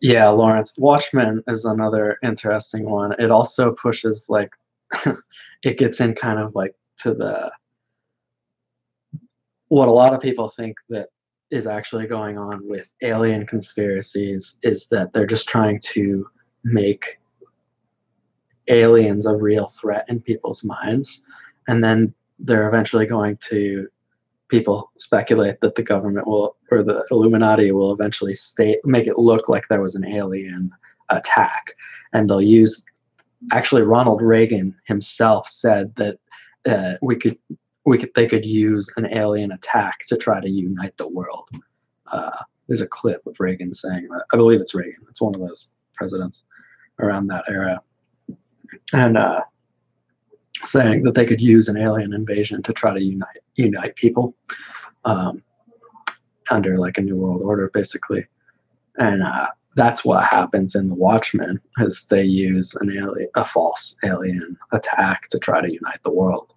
Yeah, Lawrence. Watchmen is another interesting one. It also pushes like it gets in kind of like to the what a lot of people think that is actually going on with alien conspiracies is that they're just trying to make aliens a real threat in people's minds, and then they're eventually going to people speculate that the government will or the Illuminati will eventually make it look like there was an alien attack, and they'll use. Actually, Ronald Reagan himself said that they could use an alien attack to try to unite the world. There's a clip of Reagan saying that. I believe it's Reagan. It's one of those presidents around that era, and saying that they could use an alien invasion to try to unite people um, under like a new world order, basically. And that's what happens in the Watchmen, is they use a false alien attack to try to unite the world.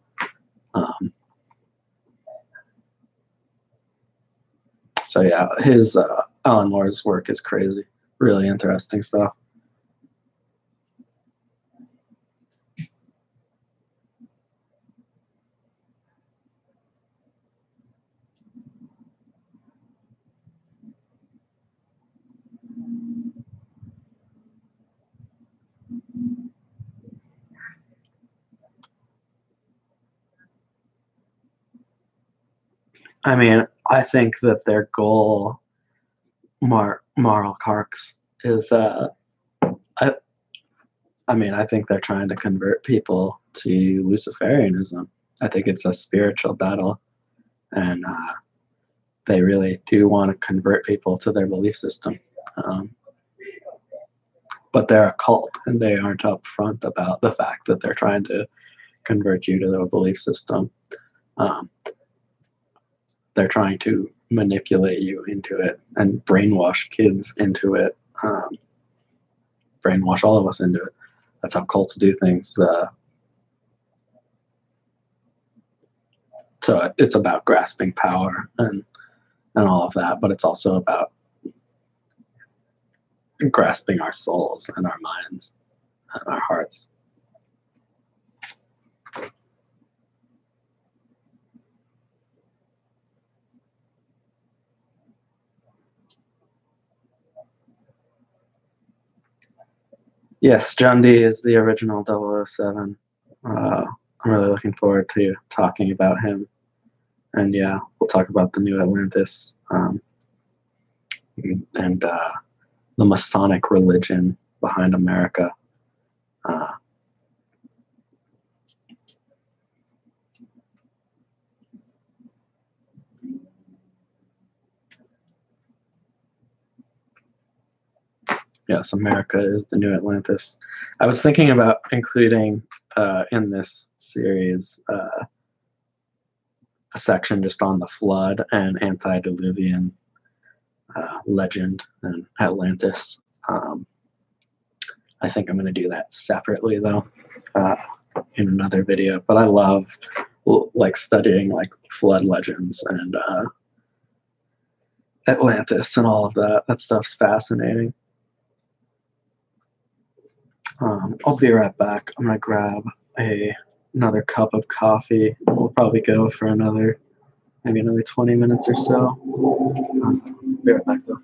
So yeah, his Alan Moore's work is crazy, really interesting stuff. I mean, I think that their goal, Marl Karks, is I, I mean, I think they're trying to convert people to Luciferianism. I think it's a spiritual battle, and they really do want to convert people to their belief system. Um, but they're a cult, and they aren't upfront about the fact that they're trying to convert you to their belief system. Um, they're trying to manipulate you into it and brainwash kids into it, brainwash all of us into it. That's how cults do things. So it's about grasping power and all of that, but it's also about grasping our souls and our minds and our hearts. Yes, John Dee is the original 007. I'm really looking forward to talking about him. And yeah, we'll talk about the New Atlantis and the Masonic religion behind America. Yes, America is the new Atlantis. I was thinking about including in this series a section just on the flood and antediluvian legend and Atlantis. I think I'm going to do that separately though in another video. But I love like studying like flood legends and Atlantis and all of that. That stuff's fascinating. I'll be right back. I'm gonna grab another cup of coffee. We'll probably go for maybe another 20 minutes or so. Be right back though.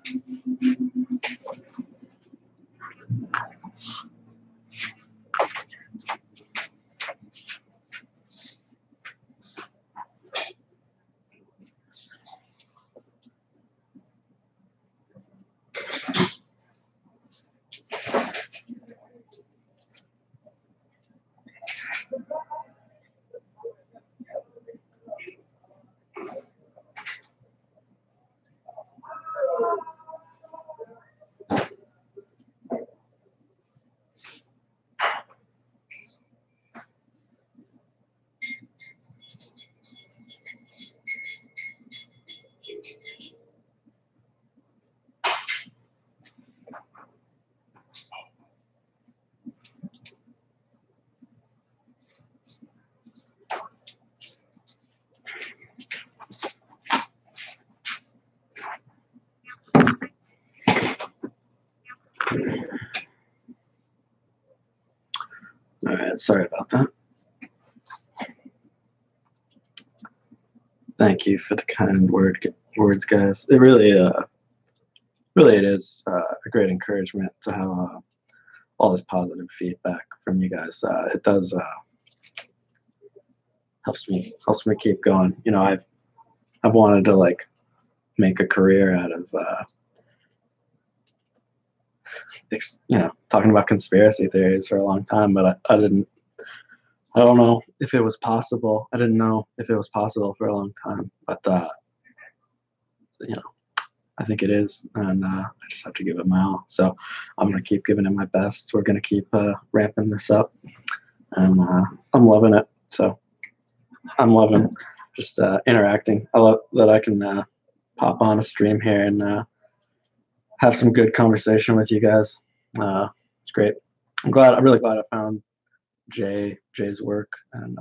All right, sorry about that. Thank you for the kind words, guys. It really it is a great encouragement to have all this positive feedback from you guys. It does helps me keep going. You know, I've wanted to like make a career out of talking about conspiracy theories for a long time, but I don't know if it was possible. I didn't know if it was possible for a long time, but I think it is, and I just have to give it my all. So I'm gonna keep giving it my best. We're gonna keep ramping this up, and I'm loving it. So I'm loving just interacting. I love that I can pop on a stream here and have some good conversation with you guys. It's great. I'm really glad I found Jay's work, and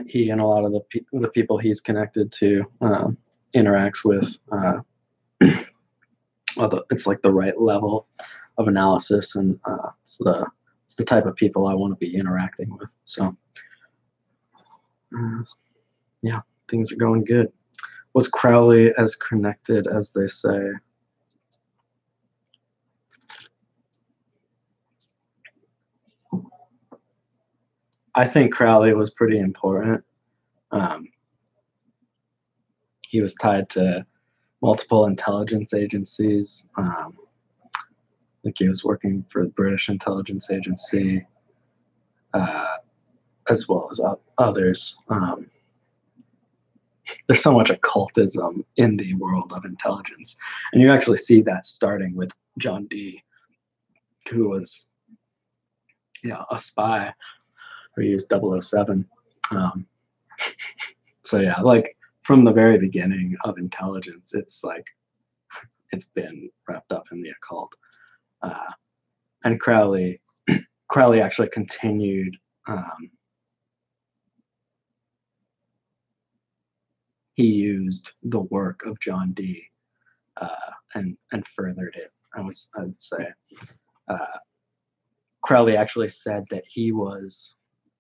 he and a lot of the people he's connected to interacts with. It's like the right level of analysis, and it's the type of people I want to be interacting with. So yeah, things are going good. Was Crowley as connected as they say? I think Crowley was pretty important. He was tied to multiple intelligence agencies. I think he was working for the British intelligence agency, as well as others. There's so much occultism in the world of intelligence, and you actually see that starting with John Dee, who was a spy, or he used 007. So yeah, like from the very beginning of intelligence, it's been wrapped up in the occult. And Crowley actually continued. He used the work of John Dee and furthered it. I would say Crowley actually said that he was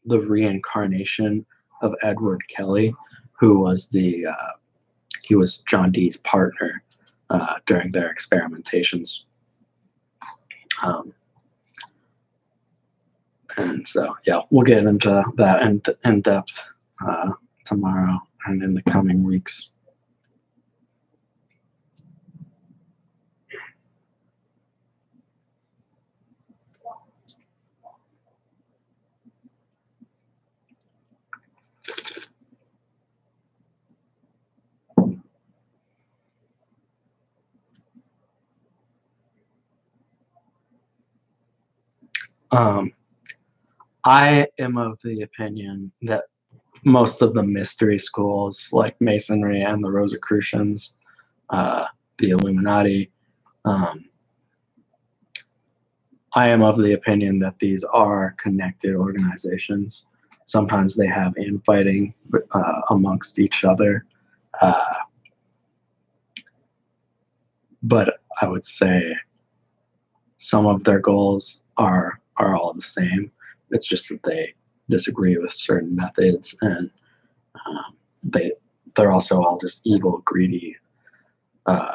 the reincarnation of Edward Kelly, who was he was John Dee's partner during their experimentations. And so, yeah, we'll get into that in depth tomorrow and in the coming weeks. Um, I am of the opinion that most of the mystery schools, like Masonry and the Rosicrucians, uh, the Illuminati, um, I am of the opinion that these are connected organizations. Sometimes they have infighting amongst each other, uh, but I would say some of their goals are all the same. It's just that they disagree with certain methods, and um, they they're also all just evil, greedy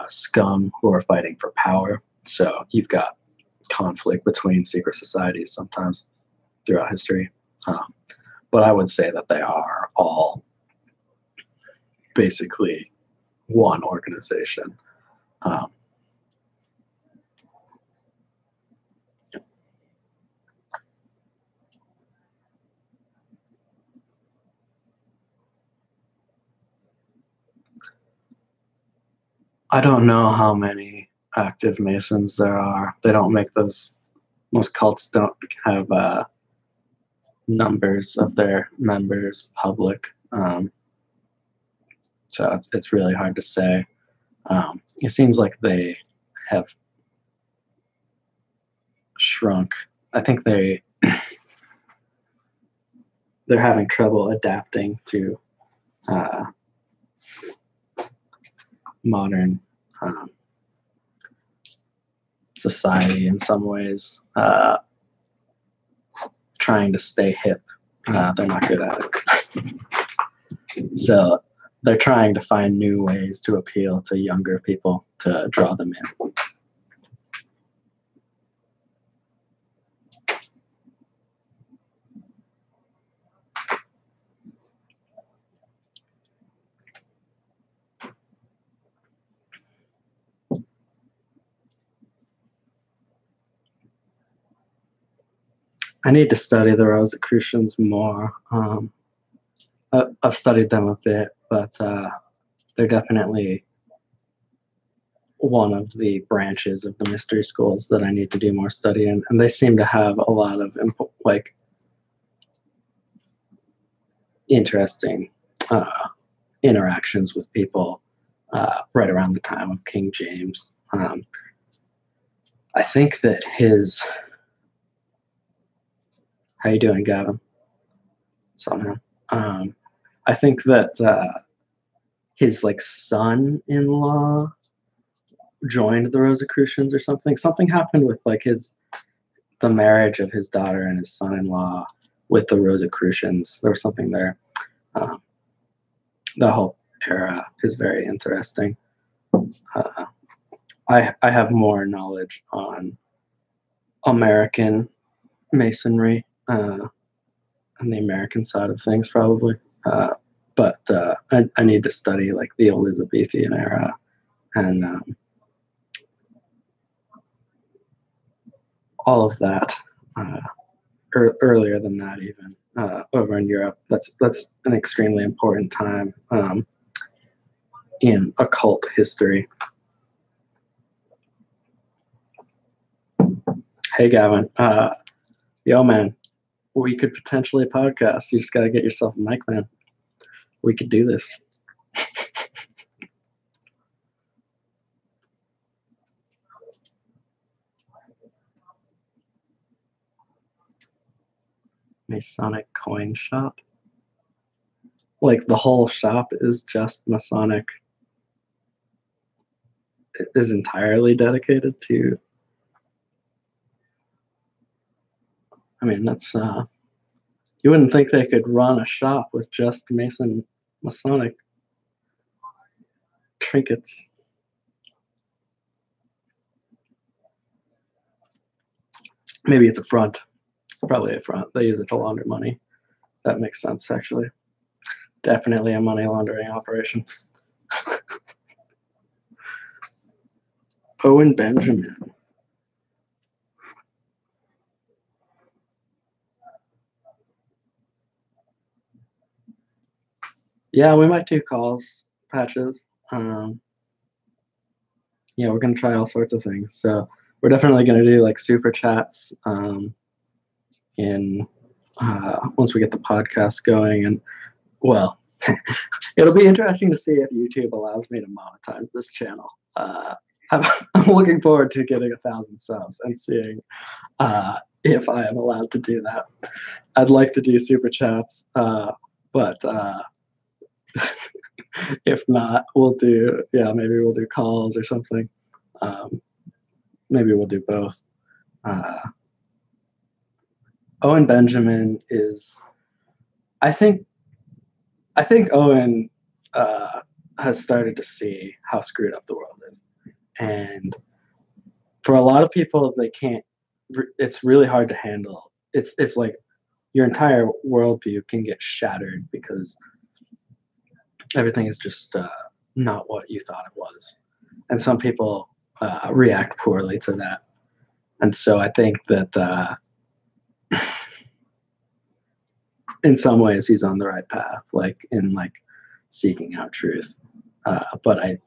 scum who are fighting for power. So you've got conflict between secret societies sometimes throughout history. Um, but I would say that they are all basically one organization. Um, I don't know how many active Masons there are. They don't make those. Most cults don't have numbers of their members public, so it's really hard to say. It seems like they have shrunk. I think they're having trouble adapting to uh, modern um, society in some ways. Trying to stay hip, they're not good at it. So they're trying to find new ways to appeal to younger people to draw them in. I need to study the Rosicrucians more. I've studied them a bit, but they're definitely one of the branches of the mystery schools that I need to do more study in, and they seem to have a lot of like interesting uh, interactions with people right around the time of King James. I think that his how you doing, Gavin? Somehow, um, I think that his like son-in-law joined the Rosicrucians or something. Something happened with like his the marriage of his daughter and his son-in-law with the Rosicrucians. There was something there. Um, the whole era is very interesting. Uh, I have more knowledge on American masonry on the American side of things, probably. But I need to study like the Elizabethan era and all of that earlier than that, even over in Europe. That's an extremely important time in occult history. Hey, Gavin. Yo, man, we could potentially podcast. You just got to get yourself a mic, man. We could do this. Masonic coin shop. Like the whole shop is just Masonic. It is entirely dedicated to. I mean, that's you wouldn't think they could run a shop with just Masonic trinkets. Maybe it's a front. It's probably a front. They use it to launder money. That makes sense, actually. Definitely a money laundering operation. Owen Benjamin. Yeah, we might do calls, patches. Yeah, we're gonna try all sorts of things. So we're definitely gonna do like super chats. in once we get the podcast going. And well, it'll be interesting to see if YouTube allows me to monetize this channel. I'm looking forward to getting 1,000 subs and seeing if I am allowed to do that. I'd like to do super chats, but if not, maybe we'll do calls or something. Maybe we'll do both. Owen Benjamin is, I think Owen has started to see how screwed up the world is. And for a lot of people, they can't, it's really hard to handle. It's like your entire worldview can get shattered because everything is just not what you thought it was. And some people react poorly to that. And so I think that in some ways he's on the right path, like in like seeking out truth. But I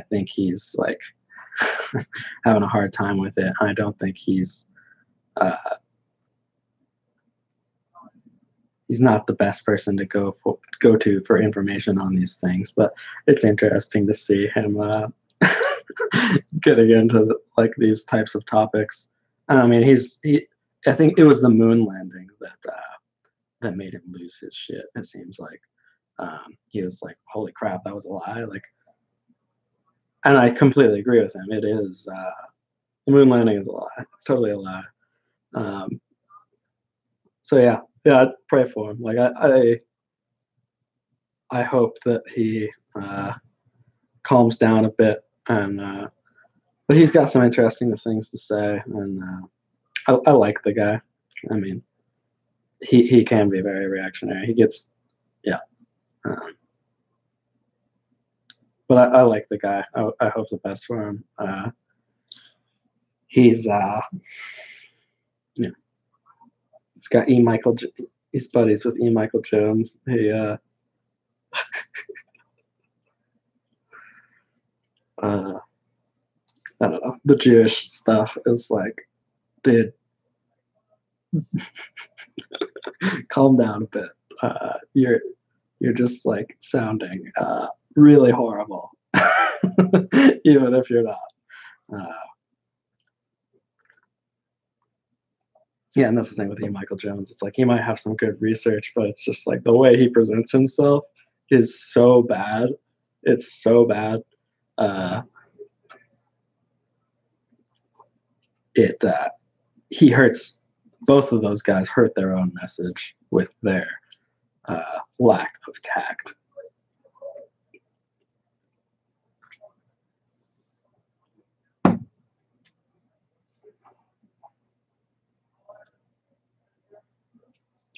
think he's like having a hard time with it. I don't think he's not the best person to go to for information on these things. But it's interesting to see him getting into like these types of topics. And I mean, I think it was the moon landing that made him lose his shit. It seems like he was like, "Holy crap, that was a lie!" Like, and I completely agree with him. It is the moon landing is a lie. It's totally a lie. So yeah, I'd pray for him. Like I hope that he calms down a bit, and but he's got some interesting things to say, and I like the guy. I mean, he can be very reactionary. He gets, yeah. But I like the guy. I hope the best for him. He's he's got he's buddies with E. Michael Jones. He I don't know. The Jewish stuff is like, dude, calm down a bit. You're just like sounding really horrible, even if you're not. Yeah, and that's the thing with E. Michael Jones. It's like he might have some good research, but it's just like the way he presents himself is so bad. It's so bad. He hurts. Both of those guys hurt their own message with their lack of tact.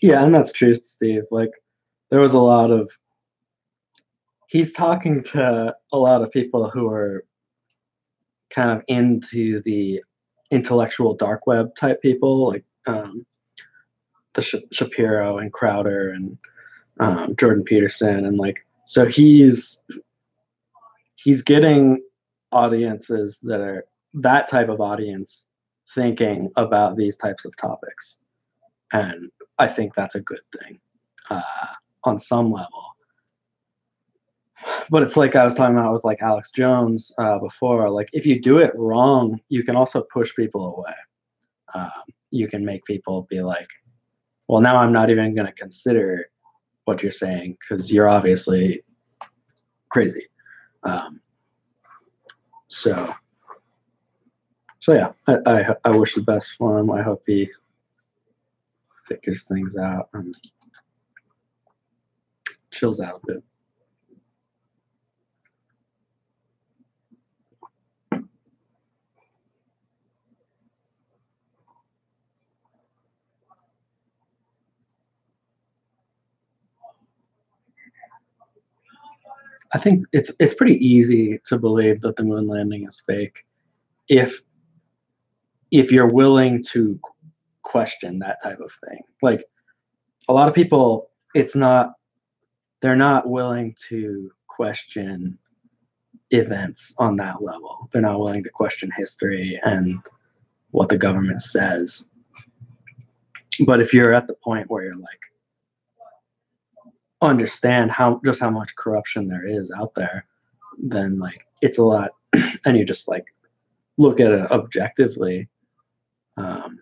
Yeah, and that's true, Steve. Like, there was a lot of. He's talking to a lot of people who are kind of into the intellectual dark web type people, like the Shapiro and Crowder and Jordan Peterson, and like, so he's getting audiences that are that type of audience thinking about these types of topics, and I think that's a good thing on some level. But it's like I was talking about with like Alex Jones before. Like, if you do it wrong, you can also push people away. You can make people be like, well, now I'm not even going to consider what you're saying because you're obviously crazy. So yeah, I wish the best for him. I hope he figures things out and chills out a bit. I think it's pretty easy to believe that the moon landing is fake if you're willing to question that type of thing. Like, a lot of people, they're not willing to question events on that level. They're not willing to question history and what the government says. But if you're at the point where you're like, understand how much corruption there is out there, then like it's a lot, and you just like look at it objectively. Um,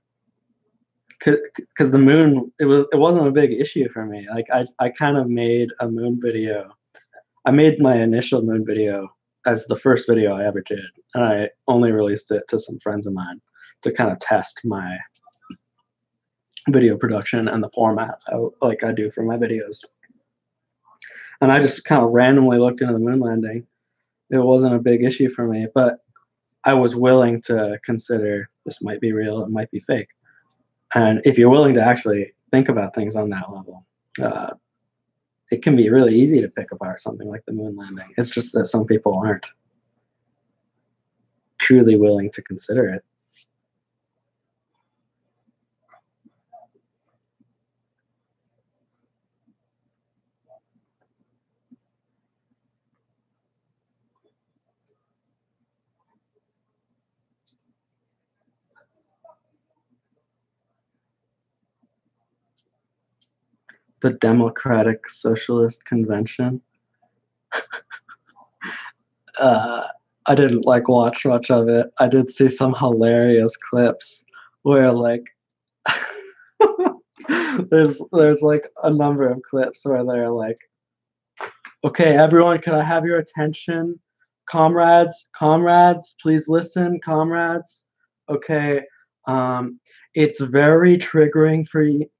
because the moon, it wasn't a big issue for me. Like I kind of made a moon video. I made my initial moon video as the first video I ever did, and I only released it to some friends of mine to kind of test my video production and the format like I do for my videos. And I just kind of randomly looked into the moon landing. It wasn't a big issue for me, but I was willing to consider this might be real, it might be fake. And if you're willing to actually think about things on that level, it can be really easy to pick apart something like the moon landing. It's just that some people aren't truly willing to consider it. The Democratic Socialist Convention. I didn't like watch much of it. I did see some hilarious clips where like there's like a number of clips where they're like, okay, everyone, can I have your attention? Comrades, please listen, comrades. Okay, it's very triggering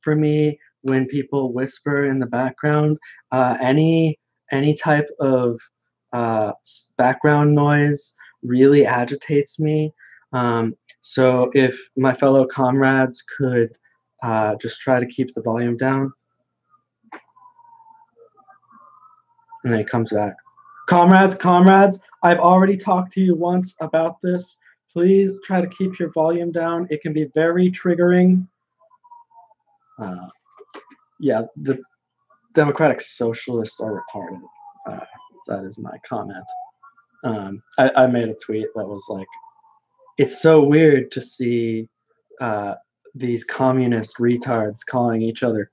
for me when people whisper in the background. Any type of background noise really agitates me. So if my fellow comrades could just try to keep the volume down. And then he comes back. Comrades, I've already talked to you once about this. Please try to keep your volume down. It can be very triggering. Yeah, the Democratic Socialists are retarded. That is my comment. I made a tweet that was like, it's so weird to see these communist retards calling each other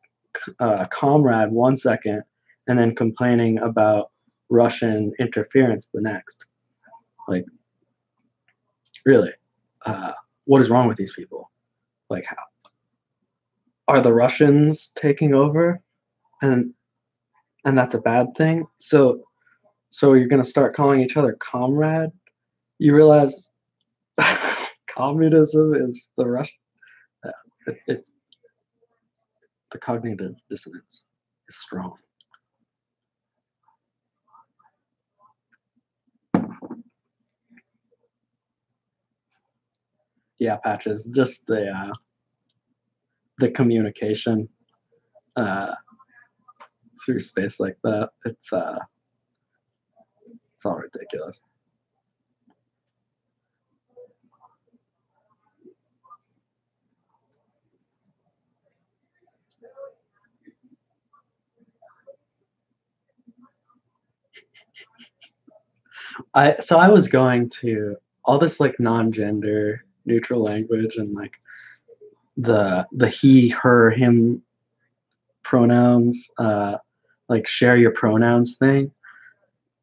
comrade 1 second and then complaining about Russian interference the next. Like, really, what is wrong with these people? Like, how are the Russians taking over, and that's a bad thing? So you're gonna start calling each other comrade? You realize communism is the Russian. It's the cognitive dissonance is strong. Yeah, Patches, just the communication through space like that. It's all ridiculous. I was going to all this like non-gender neutral language and like the he, her, him pronouns, like share your pronouns thing.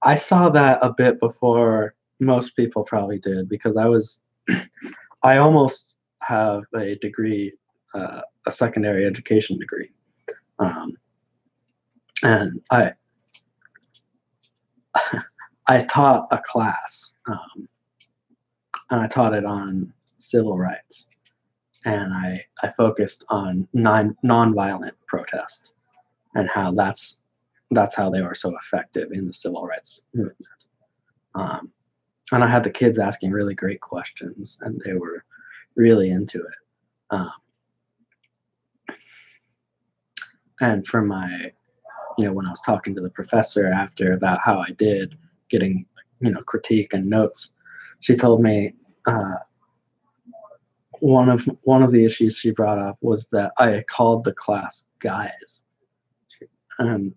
I saw that a bit before most people probably did because I almost have a degree, a secondary education degree, and I taught a class, and I taught it on civil rights, and I focused on nonviolent protest and how that's how they were so effective in the civil rights movement. And I had the kids asking really great questions, and they were really into it. And for my, when I was talking to the professor after about how I did, getting, critique and notes, she told me one of the issues she brought up was that I called the class guys, and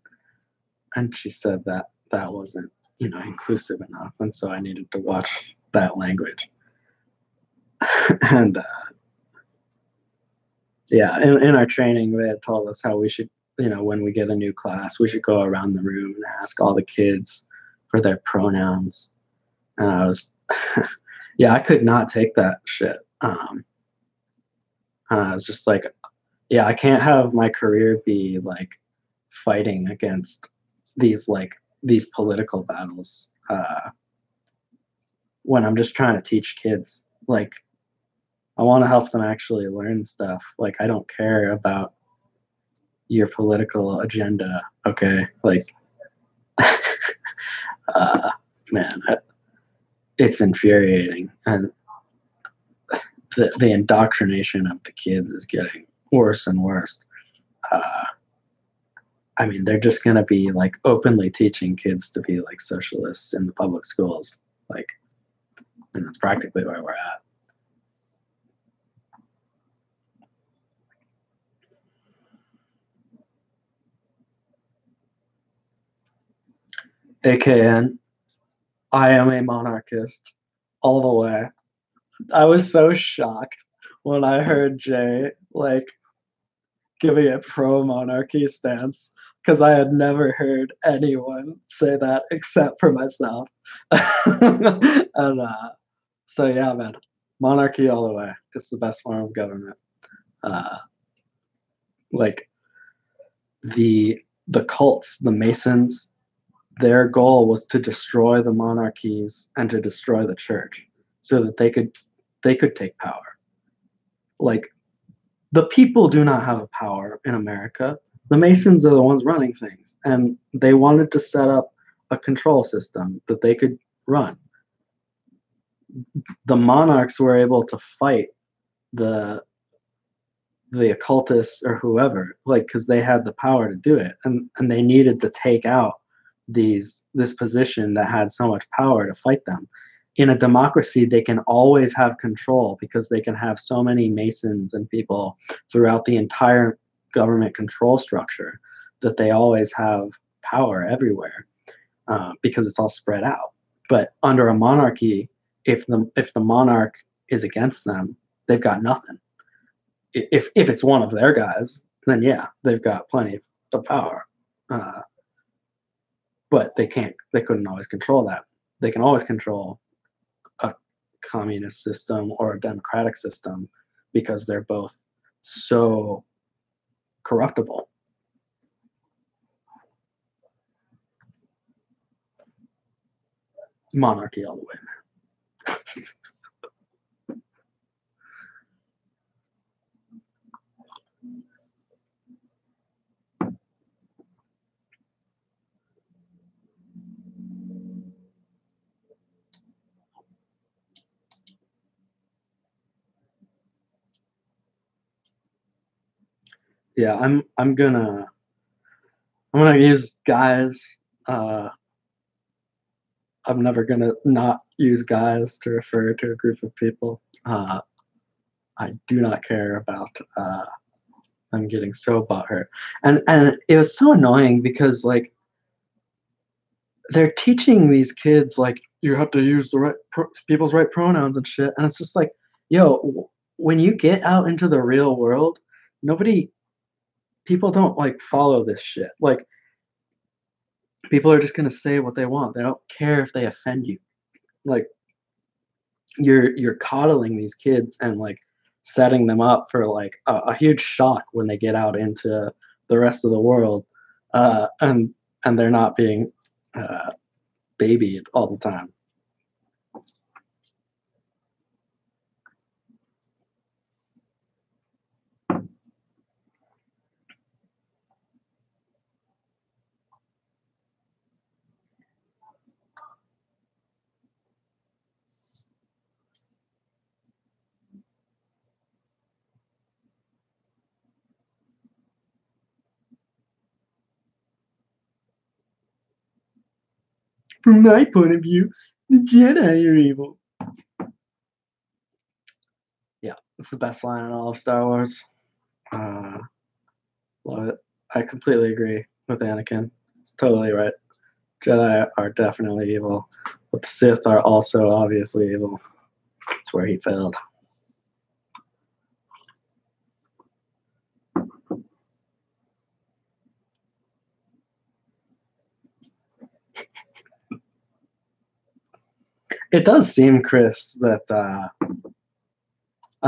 she said that wasn't inclusive enough, and so I needed to watch that language. And Yeah, in our training, they had told us how we should, when we get a new class, we should go around the room and ask all the kids for their pronouns. And I was, yeah, I could not take that shit. And I was just like, yeah, I can't have my career be like fighting against these political battles when I'm just trying to teach kids. Like, I want to help them actually learn stuff. Like, I don't care about your political agenda. Okay, like, uh, man, it's infuriating, and the indoctrination of the kids is getting worse and worse. Uh, I mean, they're just gonna be like openly teaching kids to be like socialists in the public schools, like, and that's practically where we're at. AKN, I am a monarchist all the way. I was so shocked when I heard Jay like giving a pro monarchy stance because I had never heard anyone say that except for myself. And so, yeah, man, monarchy all the way. It's the best form of government. Uh, like the cults, the Masons, their goal was to destroy the monarchies and to destroy the church so that they could take power. Like, the people do not have a power in America. The Masons are the ones running things, and they wanted to set up a control system that they could run. The monarchs were able to fight the the occultists or whoever, like, because they had the power to do it, and they needed to take out this position that had so much power to fight them. In a democracy, they can always have control because they can have so many Masons and people throughout the entire government control structure that they always have power everywhere because it's all spread out. But under a monarchy, if the monarch is against them, they've got nothing. If it's one of their guys, then yeah, they've got plenty of power. Uh, but they couldn't always control that. They can always control a communist system or a democratic system because they're both so corruptible. Monarchy all the way, man. Yeah, I'm gonna use guys. Uh, I'm never gonna not use guys to refer to a group of people. I do not care about them getting so butthurt, and it was so annoying because like they're teaching these kids like you have to use the people's right pronouns and shit, and it's just like, yo, when you get out into the real world, nobody, people don't like follow this shit. Like, people are just gonna say what they want. They don't care if they offend you. Like, you're coddling these kids and like setting them up for like a huge shock when they get out into the rest of the world, and they're not being uh, babied all the time. From my point of view, the Jedi are evil. Yeah, it's the best line in all of Star Wars. Uh, Love it. I completely agree with Anakin. It's totally right. Jedi are definitely evil, but the Sith are also obviously evil. That's where he failed. It does seem, Chris, that I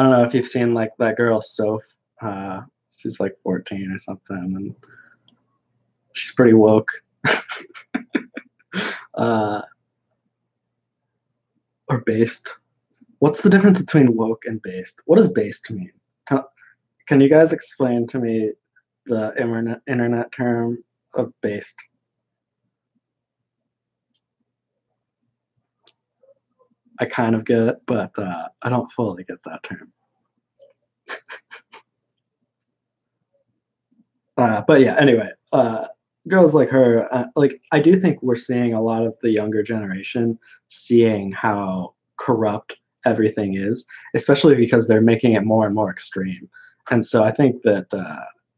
don't know if you've seen like that girl Soph. She's like 14 or something, and she's pretty woke. uh, or based. What's the difference between woke and based? What does based mean? Can you guys explain to me the internet term of based? I kind of get it, but I don't fully get that term. But yeah, anyway, girls like her, like I do think we're seeing a lot of the younger generation seeing how corrupt everything is, especially because they're making it more and more extreme. And so I think that,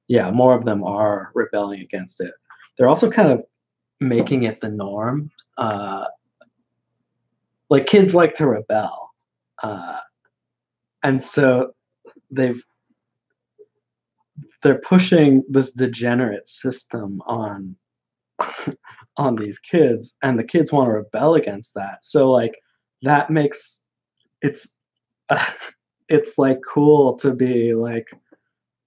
yeah, more of them are rebelling against it. They're also kind of making it the norm. Like kids like to rebel. Uh, and so they've they're pushing this degenerate system on on these kids, and the kids want to rebel against that. So like that makes it's it's like cool to be like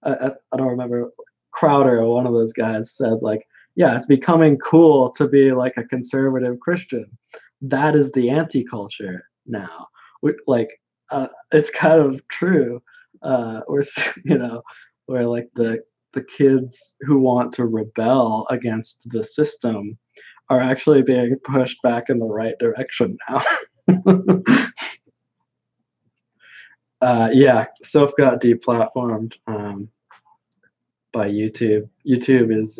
I don't remember, Crowder or one of those guys said like, yeah, it's becoming cool to be like a conservative Christian. That is the anti-culture now. Like it's kind of true. Or you know, where like the kids who want to rebel against the system are actually being pushed back in the right direction now. Yeah, Soph got deplatformed by YouTube. YouTube is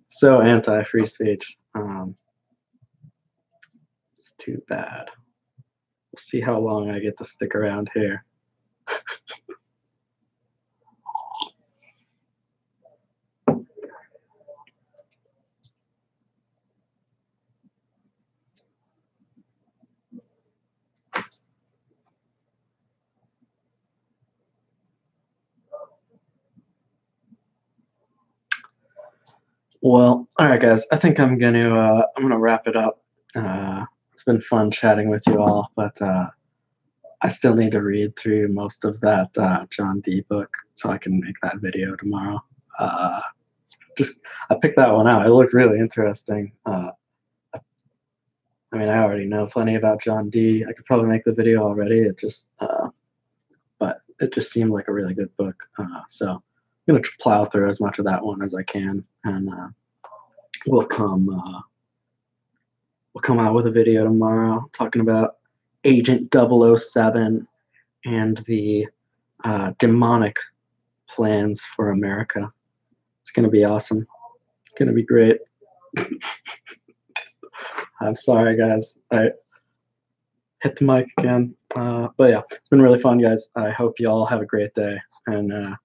so anti-free speech. It's too bad. We'll see how long I get to stick around here. Well, all right, guys. I think I'm gonna wrap it up. It's been fun chatting with you all, but I still need to read through most of that John Dee book so I can make that video tomorrow. Uh, just I picked that one out. It looked really interesting. I mean, I already know plenty about John Dee. I could probably make the video already. But it just seemed like a really good book. So I'm gonna plow through as much of that one as I can, and we'll come out with a video tomorrow talking about Agent 007 and the demonic plans for America. It's gonna be awesome. It's gonna be great. I'm sorry, guys. I hit the mic again. But yeah, it's been really fun, guys. I hope you all have a great day. And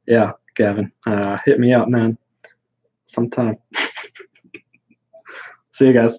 yeah, Gavin, hit me up, man, sometime. See you guys.